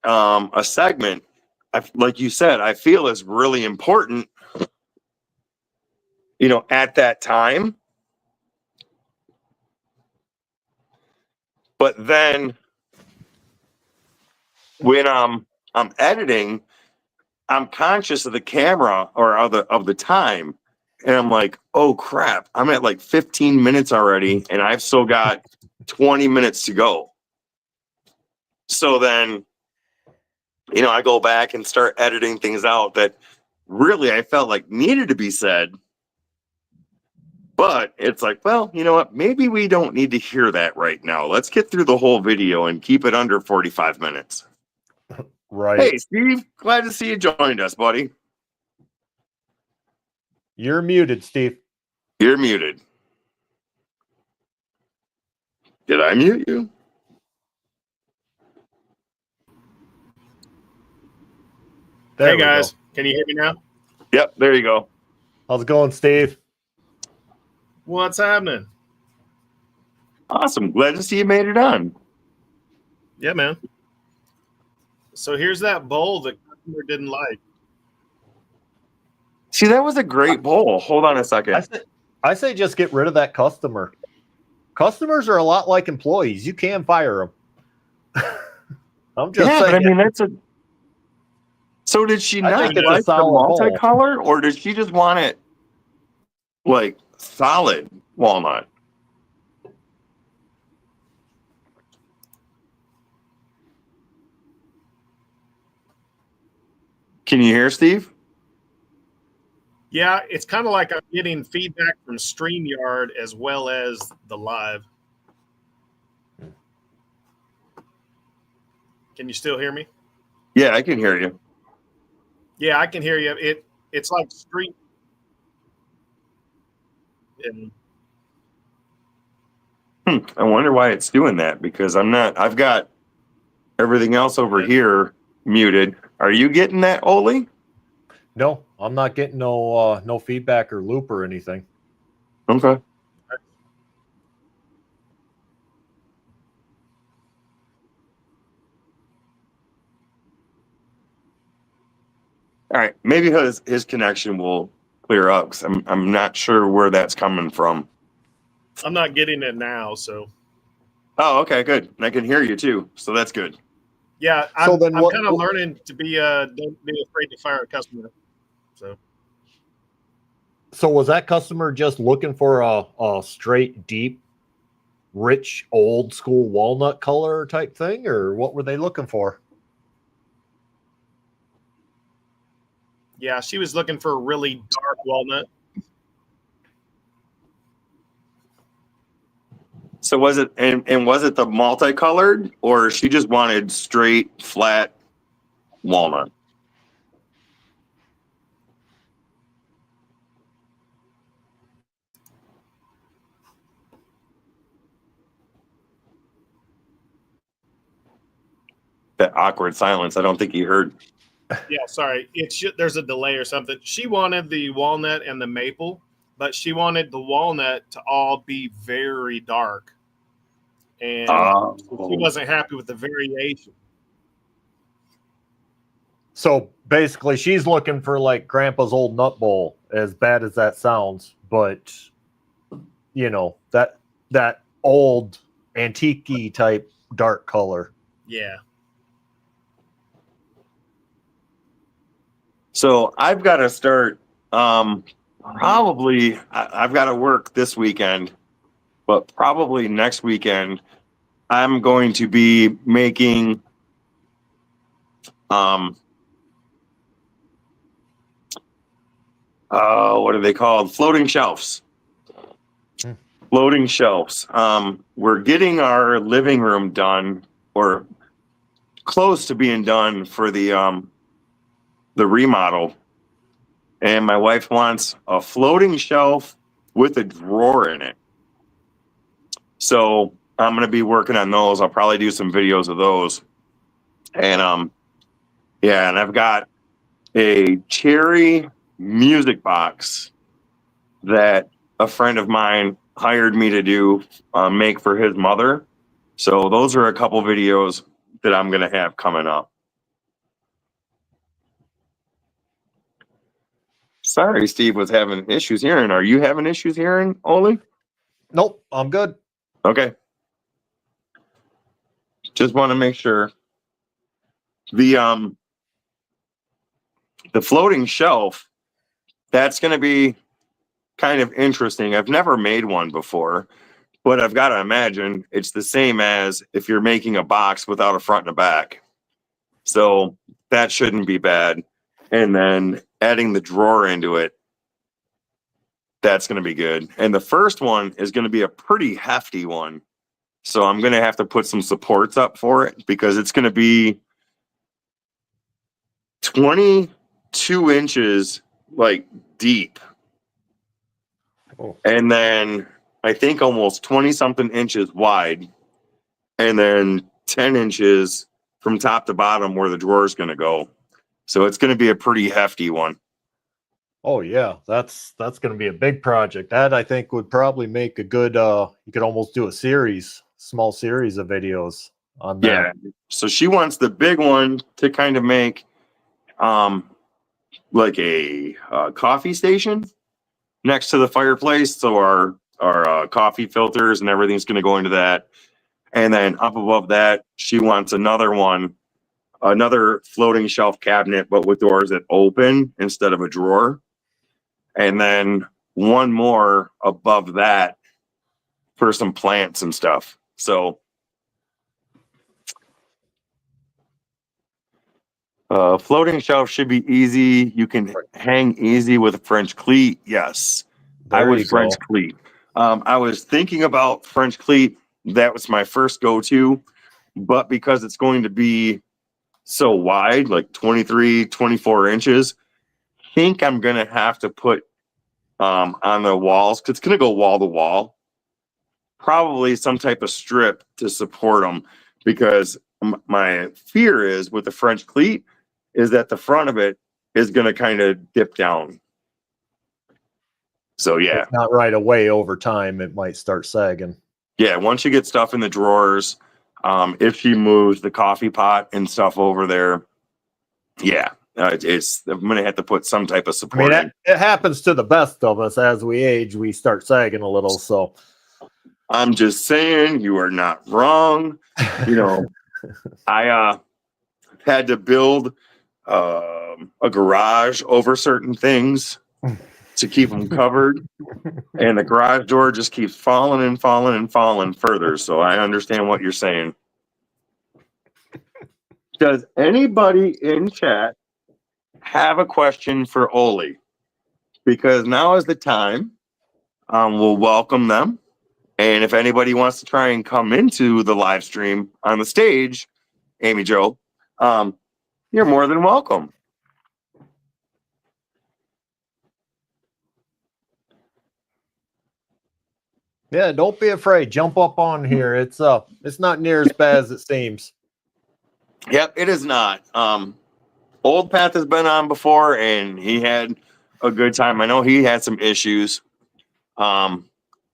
a segment, like you said, I feel is really important, you know, at that time. But then when I'm editing, I'm conscious of the camera or of the time. And I'm like, oh crap, I'm at like 15 minutes already and I've still got 20 minutes to go. So then, you know, I go back and start editing things out that really I felt like needed to be said. But it's like, well, you know what? Maybe we don't need to hear that right now. Let's get through the whole video and keep it under 45 minutes. Right. Hey, Steve, glad to see you joined us, buddy. You're muted, Steve. You're muted. Did I mute you? Hey, guys. Can you hear me now? Yep, there you go. How's it going, Steve? What's happening? Awesome. Glad to see you made it on. Yeah, man. So here's that bowl the customer didn't like. See, that was a great bowl. Hold on a second. I say just get rid of that customer. Customers are a lot like employees. You can fire them. I'm just saying. But I mean, that's a... So did she not like the multicolor, or did she just want it like solid walnut? Can you hear Steve? Yeah, it's kind of like I'm getting feedback from StreamYard as well as the live. Can you still hear me? Yeah, I can hear you. Yeah, I can hear you. It's like stream. I wonder why it's doing that, because I've got everything else over here muted. Are you getting that, Oli? No, I'm not getting no feedback or loop or anything. Okay. All right, maybe his connection will clear up, because I'm not sure where that's coming from. I'm not getting it now, so. Oh, okay, good. And I can hear you too, so that's good. Yeah, I'm kind of learning to be don't be afraid to fire a customer. So was that customer just looking for a straight deep rich old school walnut color type thing, or what were they looking for? Yeah, she was looking for a really dark walnut. So was it and was it the multicolored, or she just wanted straight flat walnut? That awkward silence. I don't think he heard. Yeah, sorry. There's a delay or something. She wanted the walnut and the maple, but she wanted the walnut to all be very dark. And she wasn't happy with the variation. So basically, she's looking for like Grandpa's old nut bowl, as bad as that sounds, but you know, that old antique type dark color. Yeah. So I've got to start. Probably I've got to work this weekend, but probably next weekend I'm going to be making what are they called? Floating shelves. Floating shelves. We're getting our living room done, or close to being done, for the remodel. And my wife wants a floating shelf with a drawer in it. So I'm going to be working on those. I'll probably do some videos of those. And yeah, and I've got a cherry music box that a friend of mine hired me to do make for his mother. So those are a couple videos that I'm going to have coming up. Sorry, Steve was having issues hearing. Are you having issues hearing, Oli? Nope, I'm good. Okay. Just want to make sure. The floating shelf, that's going to be kind of interesting. I've never made one before, but I've got to imagine it's the same as if you're making a box without a front and a back. So that shouldn't be bad. And then adding the drawer into it, that's going to be good. And the first one is going to be a pretty hefty one. So I'm going to have to put some supports up for it, because it's going to be 22 inches like deep. Oh. And then I think almost 20 something inches wide. And then 10 inches from top to bottom where the drawer is going to go. So it's going to be a pretty hefty one. Oh yeah, that's going to be a big project. That I think would probably make a good. You could almost do a small series of videos on that. Yeah. So she wants the big one to kind of make, like a coffee station next to the fireplace. So our coffee filters and everything's going to go into that. And then up above that, she wants another floating shelf cabinet, but with doors that open instead of a drawer. And then one more above that for some plants and stuff. So floating shelf should be easy. You can hang easy with a French cleat. Yes. I would French cleat. I was thinking about French cleat. That was my first go-to, but because it's going to be so wide, like 23, 24 inches, I think I'm going to have to put on the walls, because it's going to go wall to wall, probably some type of strip to support them, because my fear is with the French cleat is that the front of it is going to kind of dip down. So yeah, it's not right away. Over time, it might start sagging. Yeah, once you get stuff in the drawers, if she moves the coffee pot and stuff over there, yeah, I'm gonna have to put some type of support. I mean, it happens to the best of us. As we age, we start sagging a little. So I'm just saying, you are not wrong. You know, I had to build a garage over certain things. to keep them covered. And the garage door just keeps falling and falling and falling further. So I understand what you're saying. Does anybody in chat have a question for Oli? Because now is the time. We'll welcome them. And if anybody wants to try and come into the live stream on the stage, Amy Jo, you're more than welcome. Yeah, don't be afraid. Jump up on here. It's not near as bad as it seems. Yep, it is not. Old Path has been on before, and he had a good time. I know he had some issues.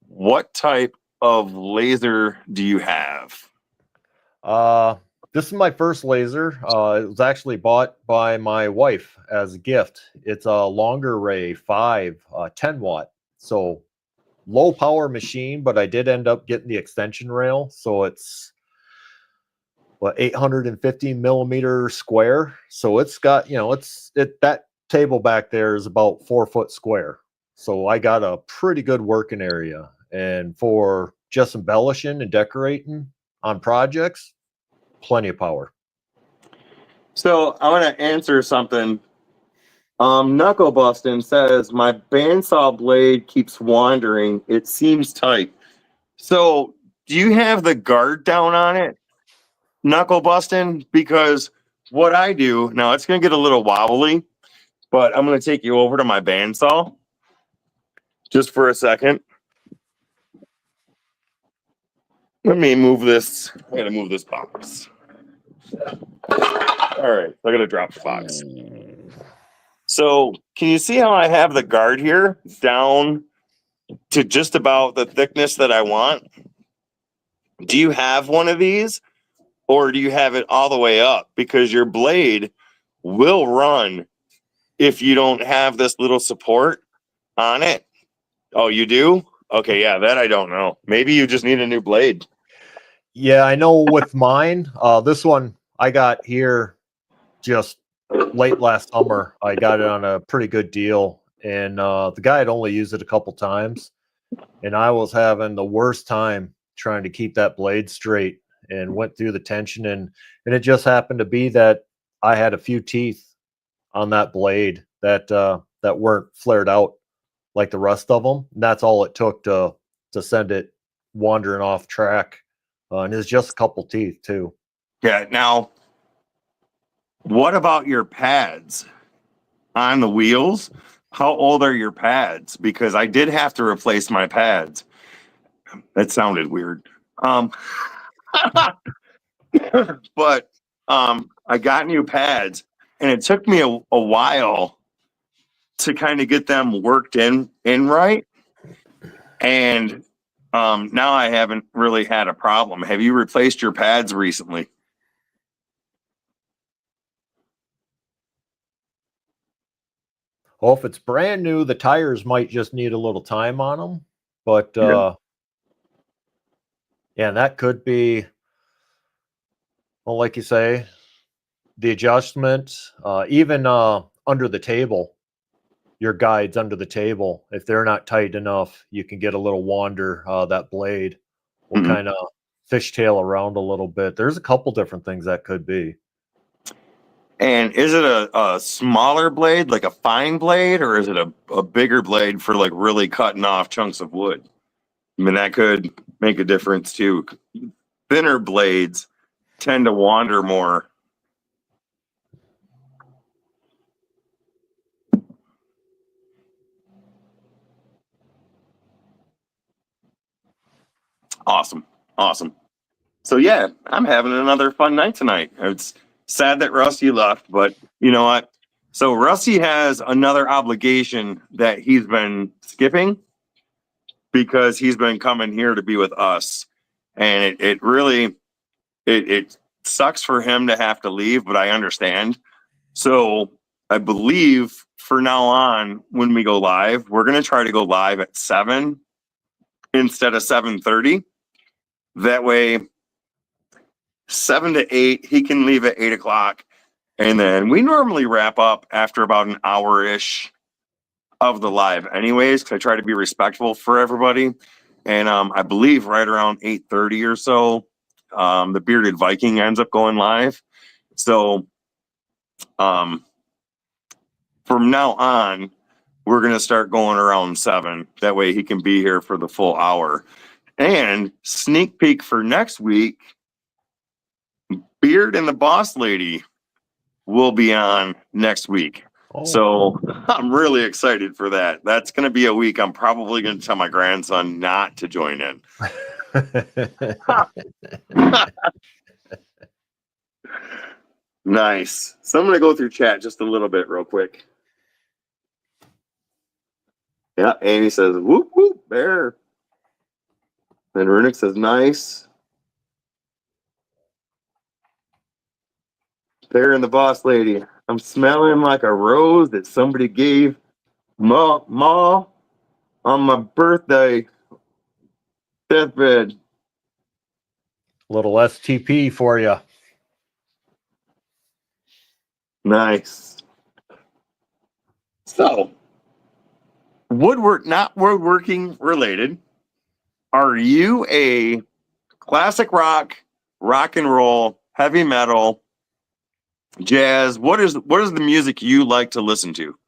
What type of laser do you have? This is my first laser. It was actually bought by my wife as a gift. It's a Longer Ray 5, 10 watt. So low power machine, but I did end up getting the extension rail. So it's 850 millimeter square. So it's got, that table back there is about 4 foot square. So I got a pretty good working area. And for just embellishing and decorating on projects, plenty of power. So I want to answer something. Knuckle Bustin says my bandsaw blade keeps wandering. It seems tight. So do you have the guard down on it, Knuckle Bustin? Because what I do now, it's going to get a little wobbly, but I'm going to take you over to my bandsaw just for a second. Let me move this. I got to move this box. All right, I got to drop the box. So can you see how I have the guard here down to just about the thickness that I want? Do you have one of these, or do you have it all the way up? Because your blade will run if you don't have this little support on it. Oh, you do? Okay, yeah, that I don't know. Maybe you just need a new blade. Yeah, I know with mine, this one I got here just late last summer. I got it on a pretty good deal, and the guy had only used it a couple times, and I was having the worst time trying to keep that blade straight, and went through the tension, and it just happened to be that I had a few teeth on that blade that weren't flared out like the rest of them. And that's all it took to send it wandering off track, and it's just a couple teeth too. Yeah. Now, what about your pads on the wheels? How old are your pads? Because I did have to replace my pads. That sounded weird. But I got new pads, and it took me a while to kind of get them worked in right. And now I haven't really had a problem. Have you replaced your pads recently? Well, if it's brand new, the tires might just need a little time on them. But yeah, and that could be, well, like you say, the adjustment, even under the table, your guides under the table, if they're not tight enough, you can get a little wander. That blade will kind of fishtail around a little bit. There's a couple different things that could be. And is it a smaller blade, like a fine blade, or is it a bigger blade for like really cutting off chunks of wood? I mean, that could make a difference too. Thinner blades tend to wander more. Awesome. So yeah, I'm having another fun night tonight. It's sad that Rusty left, but you know what? So Rusty has another obligation that he's been skipping because he's been coming here to be with us. And it really sucks for him to have to leave, but I understand. So I believe for now on, when we go live, we're going to try to go live at 7 instead of 7:30. That way, 7 to 8, he can leave at 8 o'clock. And then we normally wrap up after about an hour-ish of the live anyways, because I try to be respectful for everybody. And I believe right around 8:30 or so, the Bearded Viking ends up going live. So from now on, we're going to start going around 7. That way he can be here for the full hour. And sneak peek for next week, Beard and the Boss Lady will be on next week. Oh. So I'm really excited for that. That's going to be a week I'm probably going to tell my grandson not to join in. Nice. So I'm going to go through chat just a little bit real quick. Yeah, Amy says, whoop, whoop, bear. And Runick says, nice. Bear and the Boss Lady. I'm smelling like a rose that somebody gave Ma on my birthday deathbed. Little STP for you. Nice. So, not woodworking related. Are you a classic rock and roll, heavy metal, jazz? What is the music you like to listen to?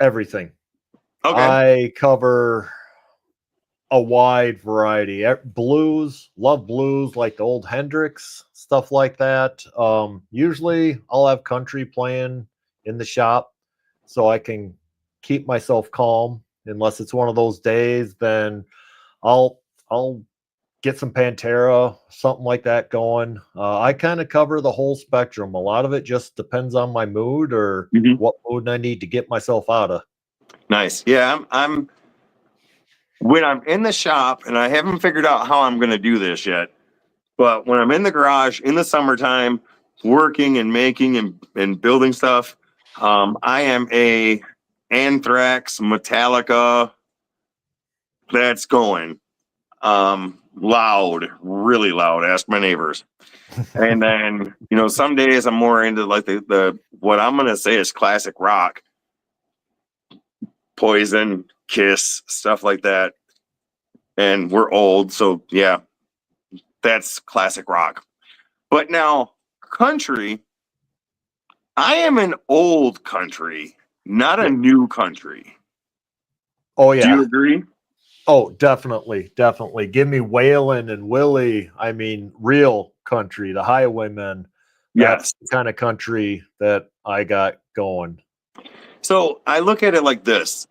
Everything. Okay. I cover a wide variety. Blues, love blues, like the old Hendrix, stuff like that. Usually I'll have country playing in the shop so I can keep myself calm. Unless it's one of those days, then I'll get some Pantera, something like that going. I kind of cover the whole spectrum. A lot of it just depends on my mood or what mood I need to get myself out of. Nice. Yeah, I'm when I'm in the shop, and I haven't figured out how I'm going to do this yet, but when I'm in the garage in the summertime, working and making and building stuff, I am a Anthrax, Metallica. That's going loud, really loud. Ask my neighbors. And then, some days I'm more into like the what I'm going to say is classic rock. Poison, Kiss, stuff like that. And we're old, so yeah, that's classic rock. But now, country, I am an old country, not a new country. Oh, yeah. Do you agree? Oh, definitely. Definitely. Give me Waylon and Willie. I mean, real country, the Highwaymen. That's the kind of country that I got going. So I look at it like this.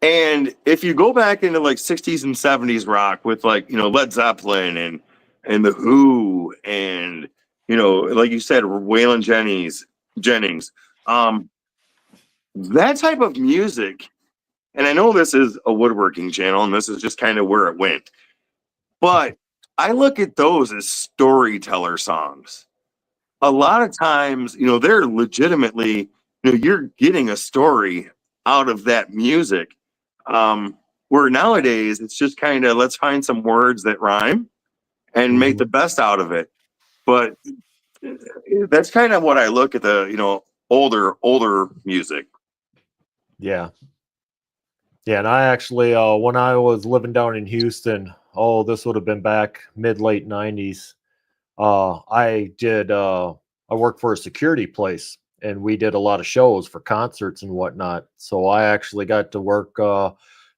And if you go back into like 60s and 70s rock with like, Led Zeppelin and the Who and, like you said, Waylon Jennings, that type of music. And I know this is a woodworking channel and this is just kind of where it went. But I look at those as storyteller songs. A lot of times, they're legitimately, you're getting a story out of that music. Where nowadays it's just kind of let's find some words that rhyme and make the best out of it. But that's kind of what I look at the older music. Yeah, and I actually when I was living down in Houston, this would have been back mid-late 90s. I worked for a security place. And we did a lot of shows for concerts and whatnot. So I actually got to work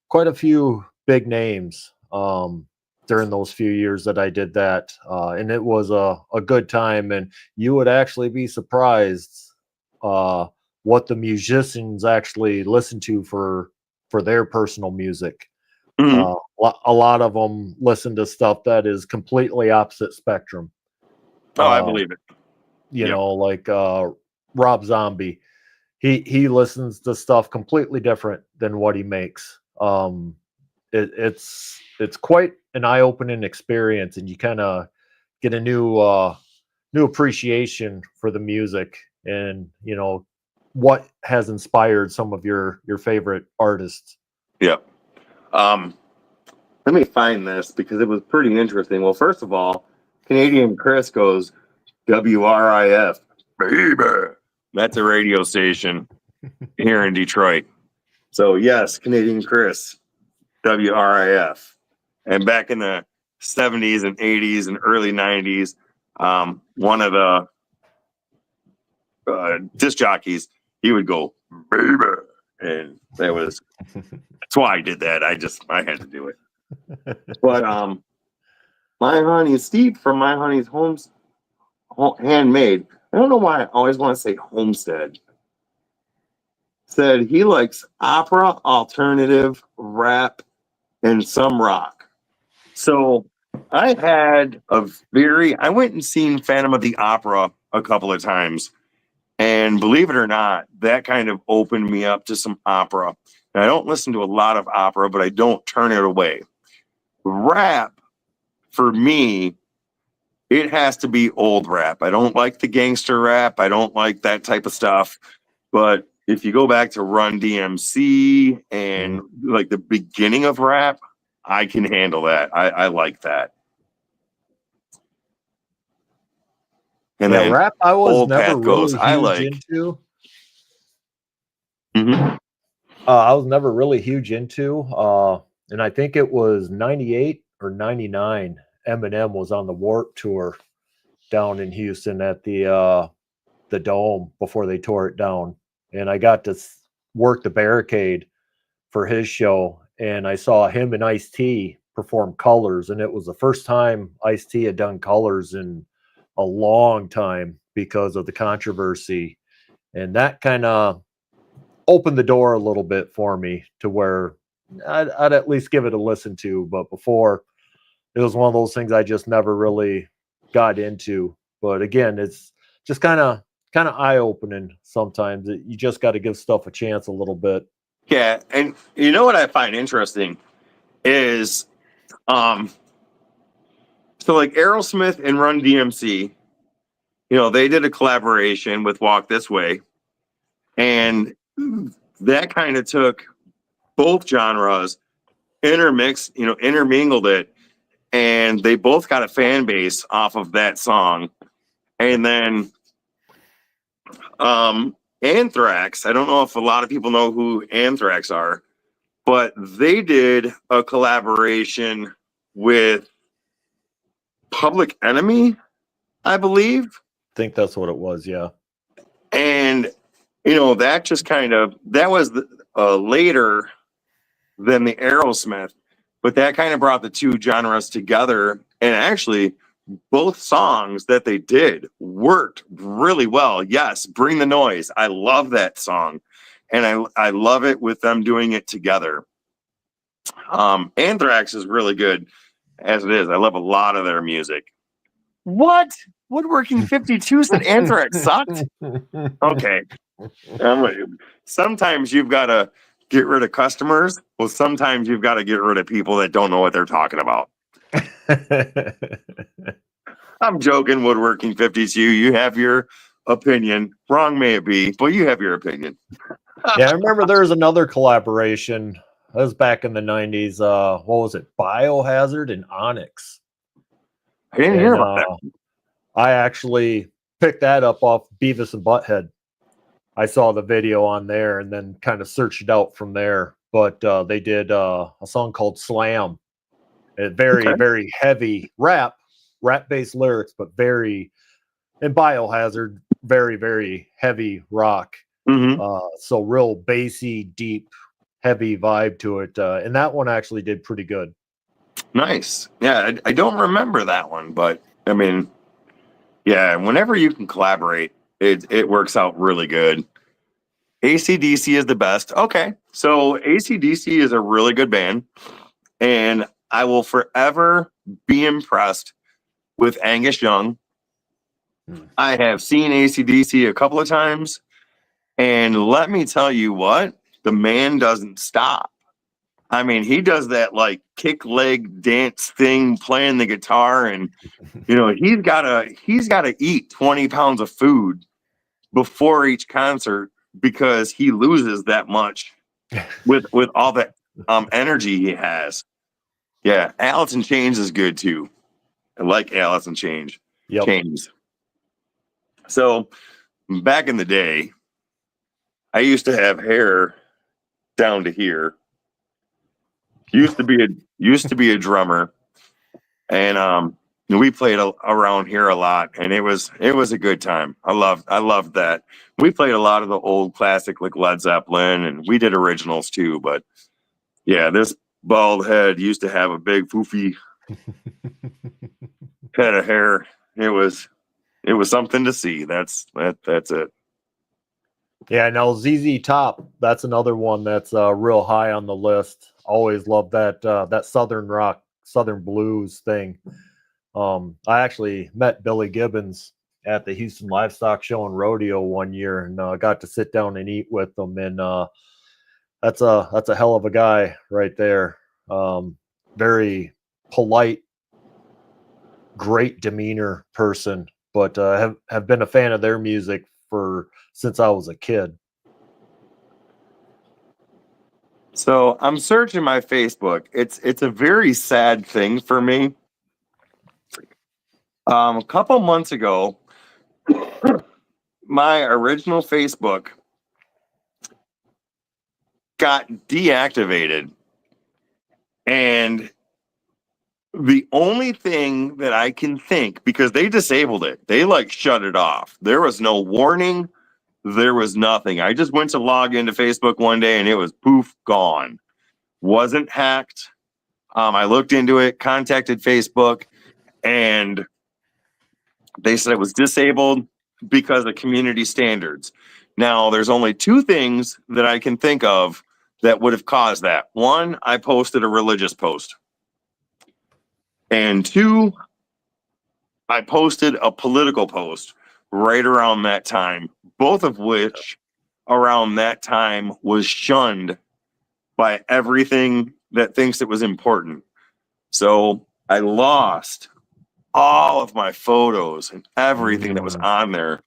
quite a few big names during those few years that I did that. And it was a good time. And you would actually be surprised what the musicians actually listen to for their personal music. A lot of them listen to stuff that is completely opposite spectrum. I believe it. Like Rob Zombie, he listens to stuff completely different than what he makes. It's quite an eye-opening experience, and you kind of get a new appreciation for the music and what has inspired some of your favorite artists. Yep. Let me find this because it was pretty interesting. Well, first of all, Canadian Chris goes WRIF, baby. That's a radio station here in Detroit. So yes, Canadian Chris, WRIF. And back in the 70s and 80s and early 90s, one of the disc jockeys, he would go, baby. And that's why I did that. I had to do it. But My Honey Steve from My Honey's Homes Handmade, I don't know why I always want to say Homestead, said he likes opera, alternative, rap, and some rock. So I went and seen Phantom of the Opera a couple of times. And believe it or not, that kind of opened me up to some opera. And I don't listen to a lot of opera, but I don't turn it away. Rap, for me, it has to be old rap. I don't like the gangster rap. I don't like that type of stuff. But if you go back to Run DMC and like the beginning of rap, I can handle that. I like that. And yeah, then rap I was Old never Path really goes, I huge like. into. Mhm. I was never really huge into. And I think it was 98 or 99. Eminem was on the Warped Tour down in Houston at the Dome before they tore it down. And I got to work the barricade for his show. And I saw him and Ice-T perform Colors. And it was the first time Ice-T had done Colors in a long time because of the controversy. And that kind of opened the door a little bit for me to where I'd at least give it a listen to. But before, it was one of those things I just never really got into. But again, it's just kind of eye-opening sometimes. You just got to give stuff a chance a little bit. Yeah, and you know what I find interesting is so like Aerosmith and Run DMC, they did a collaboration with Walk This Way, and that kind of took both genres, intermingled it, and they both got a fan base off of that song. And then Anthrax, I don't know if a lot of people know who Anthrax are, but they did a collaboration with Public Enemy, I believe. I think that's what it was, yeah. And, that just that was later than the Aerosmith, but that kind of brought the two genres together. And actually, both songs that they did worked really well. Yes, Bring the Noise. I love that song. And I love it with them doing it together. Anthrax is really good as it is. I love a lot of their music. What? Woodworking 52 said Anthrax sucked? Okay. Sometimes you've got to get rid of customers. Well, sometimes you've got to get rid of people that don't know what they're talking about. I'm joking, Woodworking 52. You have your opinion. Wrong may it be, but you have your opinion. Yeah, I remember there was another collaboration. That was back in the 90s. What was it? Biohazard and Onyx. I didn't hear about that. I actually picked that up off Beavis and Butthead. I saw the video on there and then kind of searched it out from there. But they did a song called Slam. Very heavy rap-based lyrics, but and Biohazard, very, very heavy rock. Mm-hmm. So real bassy, deep, heavy vibe to it. And that one actually did pretty good. Nice. Yeah, I don't remember that one, but I mean, yeah, whenever you can collaborate, it works out really good. AC/DC is the best. Okay, so AC/DC is a really good band, and I will forever be impressed with Angus Young. I have seen AC/DC a couple of times, and let me tell you what, the man doesn't stop. I mean, he does that like kick leg dance thing, playing the guitar, and he's gotta eat 20 pounds of food before each concert because he loses that much with all that energy he has. Yeah, Alice in Chains is good too. I like Alice in Chains. Yep. Chains. So back in the day, I used to have hair down to here. Used to be a drummer, and we played around here a lot, and it was a good time. I loved that. We played a lot of the old classic like Led Zeppelin, and we did originals too. But yeah, this bald head used to have a big foofy head of hair. It was something to see. That's it. Yeah, now ZZ Top, that's another one that's real high on the list. Always loved that Southern rock, Southern blues thing. I actually met Billy Gibbons at the Houston Livestock Show and Rodeo one year, and got to sit down and eat with them. And that's a hell of a guy right there. Very polite, great demeanor person, but have been a fan of their music since I was a kid. So I'm searching my Facebook. It's a very sad thing for me. A couple months ago, my original Facebook got deactivated, and the only thing that I can think, because they disabled it, they like shut it off. There was no warning. There was nothing. I just went to log into Facebook one day and it was poof, gone. Wasn't hacked. I looked into it, contacted Facebook, and they said it was disabled because of community standards. Now, there's only two things that I can think of that would have caused that. One, I posted a religious post. And two, I posted a political post right around that time, both of which around that time was shunned by everything that thinks it was important. So I lost all of my photos and everything that was on there.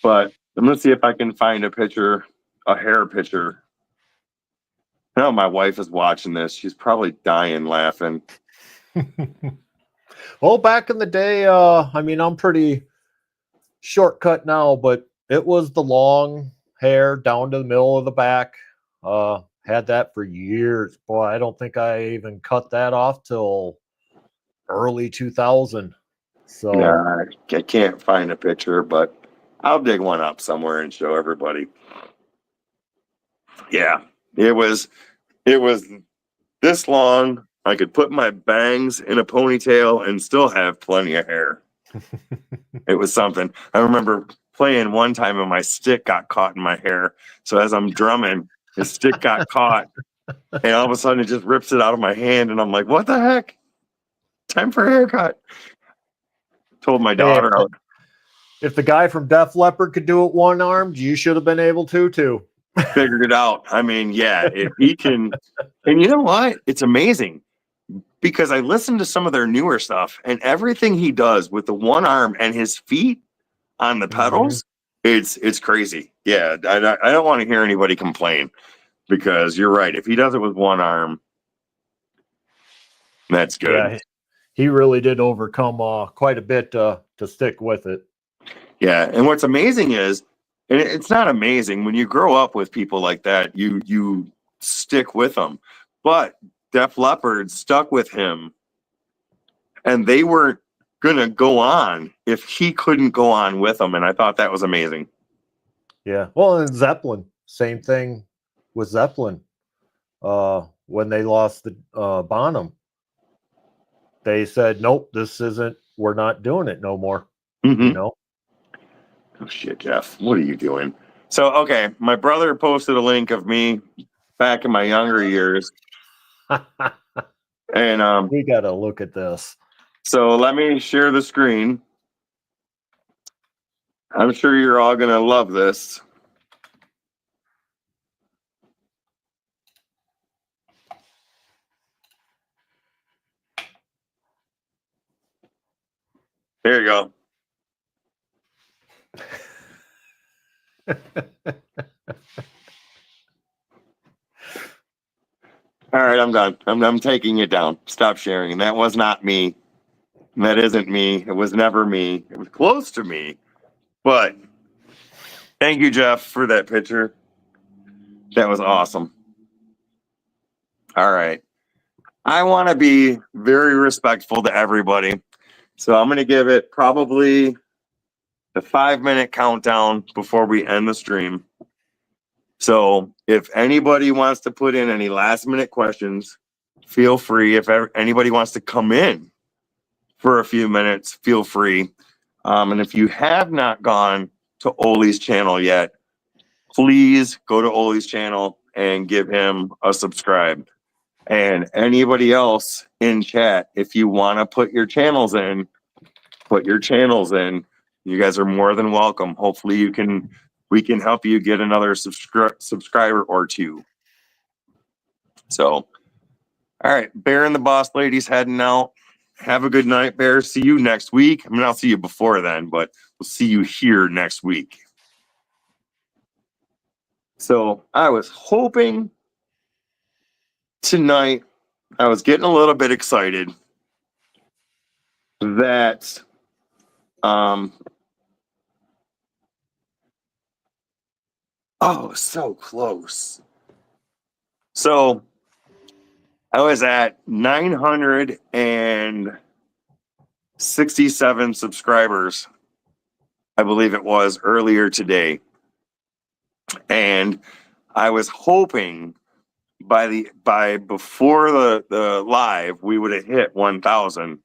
But I'm going to see if I can find a hair picture. I know my wife is watching this. She's probably dying laughing. Well, back in the day, I'm pretty shortcut now, but it was the long hair down to the middle of the back. Had that for years. Boy, I don't think I even cut that off till early 2000. So yeah, I can't find a picture, but I'll dig one up somewhere and show everybody. Yeah, it was this long. I could put my bangs in a ponytail and still have plenty of hair. It was something. I remember playing one time and my stick got caught in my hair. So as I'm drumming, the stick got caught, and all of a sudden it just rips it out of my hand, and I'm like, what the heck? Time for a haircut. Told my daughter. If the guy from Def Leppard could do it one-armed, you should have been able to too. Figured it out. I mean, yeah, if he can. And you know what? It's amazing, because I listened to some of their newer stuff, and everything he does with the one arm and his feet on the pedals, it's crazy. Yeah, I don't want to hear anybody complain, because you're right. If he does it with one arm, that's good. Yeah, he really did overcome quite a bit to stick with it. Yeah, and what's amazing is, and it's not amazing when you grow up with people like that, you stick with them. But Def Leppard stuck with him, and they weren't gonna go on if he couldn't go on with them, and I thought that was amazing. Yeah, well, and Zeppelin, same thing with Zeppelin. When they lost the Bonham, they said, "Nope, we're not doing it no more." Mm-hmm. You know. Oh shit, Jeff, what are you doing? So, okay, my brother posted a link of me back in my younger years. And we got to look at this. So let me share the screen. I'm sure you're all going to love this. There you go. All right, I'm done. I'm taking it down. Stop sharing. That was not me. That isn't me. It was never me. It was close to me. But thank you, Jeff, for that picture. That was awesome. All right. I want to be very respectful to everybody. So I'm going to give it probably the 5-minute countdown before we end the stream. So if anybody wants to put in any last minute questions, feel free. If anybody wants to come in for a few minutes, feel free. And if you have not gone to Oli's channel yet, please go to Oli's channel and give him a subscribe. And anybody else in chat, if you want to put your channels in, put your channels in. You guys are more than welcome. Hopefully we can help you get another subscriber or two. So, all right, Bear and the Boss Lady's heading out. Have a good night, Bear. See you next week. I mean, I'll see you before then, but we'll see you here next week. So I was hoping tonight, I was getting a little bit excited that oh, so close. So I was at 967 subscribers, I believe it was, earlier today. And I was hoping by before the live we would have hit 1,000.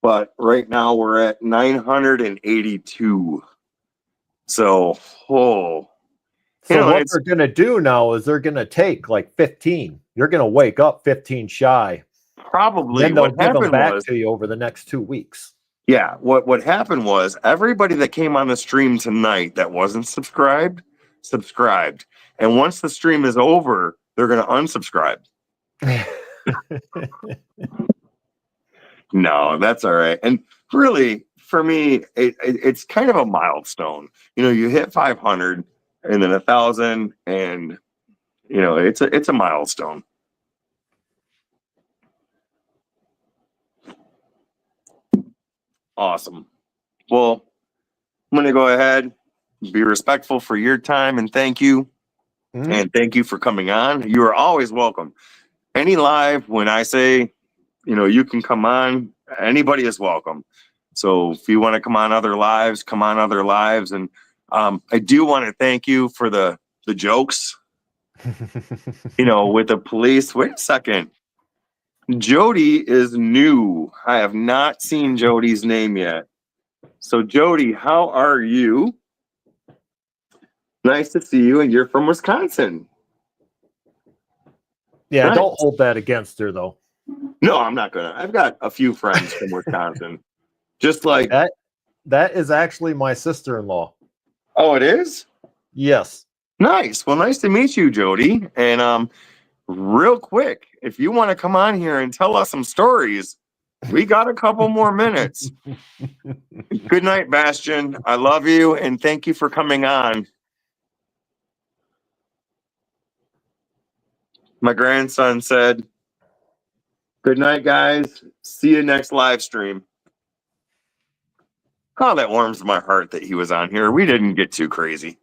But right now we're at 982. So, So what they're going to do now is they're going to take like 15. You're going to wake up 15 shy. Probably. Then they'll give them back to you over the next 2 weeks. Yeah. What happened was everybody that came on the stream tonight that wasn't subscribed. And once the stream is over, they're going to unsubscribe. No, that's all right. And really, for me, it's kind of a milestone. You know, you hit 500 and then 1,000, and you know, it's a milestone. Awesome. Well, I'm going to go ahead, be respectful for your time, and thank you. And thank you for coming on. You are always welcome. Any live, when I say, you know, you can come on, anybody is welcome. So if you want to come on other lives, come on other lives. And I do want to thank you for the jokes, you know, with the police. Wait a second. Jody is new. I have not seen Jody's name yet. So Jody, how are you? Nice to see you, and you're from Wisconsin. Yeah, nice. Don't hold that against her, though. No, I'm not gonna. I've got a few friends from Wisconsin. Just like that is actually my sister-in-law. Oh, it is? Yes. Nice. Well, nice to meet you, Jody. And real quick, if you want to come on here and tell us some stories, we got a couple more minutes. Good night, Bastion. I love you, and thank you for coming on. My grandson said, good night, guys. See you next live stream. Oh, that warms my heart that he was on here. We didn't get too crazy.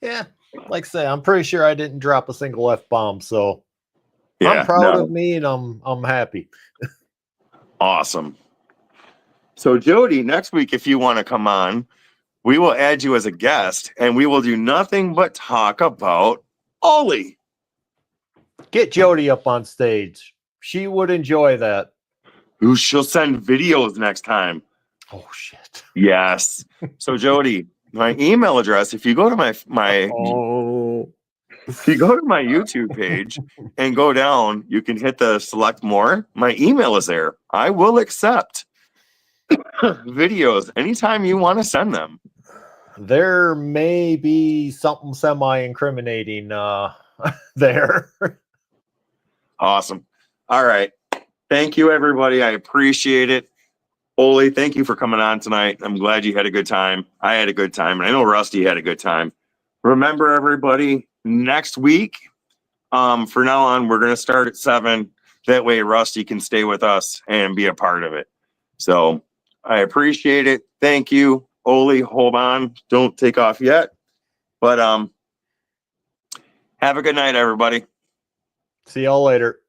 Yeah, like I say, I'm pretty sure I didn't drop a single F-bomb, so yeah, I'm proud of me, and I'm happy. Awesome. So, Jody, next week, if you want to come on, we will add you as a guest, and we will do nothing but talk about Oli. Get Jody up on stage. She would enjoy that. Ooh, she'll send videos next time. Oh, shit. Yes. So, Jody, my email address, if you go to my if you go to my YouTube page and go down, you can hit the select more. My email is there. I will accept videos anytime you want to send them. There may be something semi-incriminating there. Awesome. All right. Thank you, everybody. I appreciate it. Oli, thank you for coming on tonight. I'm glad you had a good time. I had a good time, and I know Rusty had a good time. Remember, everybody, next week, for now on, we're going to start at 7. That way, Rusty can stay with us and be a part of it. So I appreciate it. Thank you. Oli, hold on. Don't take off yet. But have a good night, everybody. See y'all later.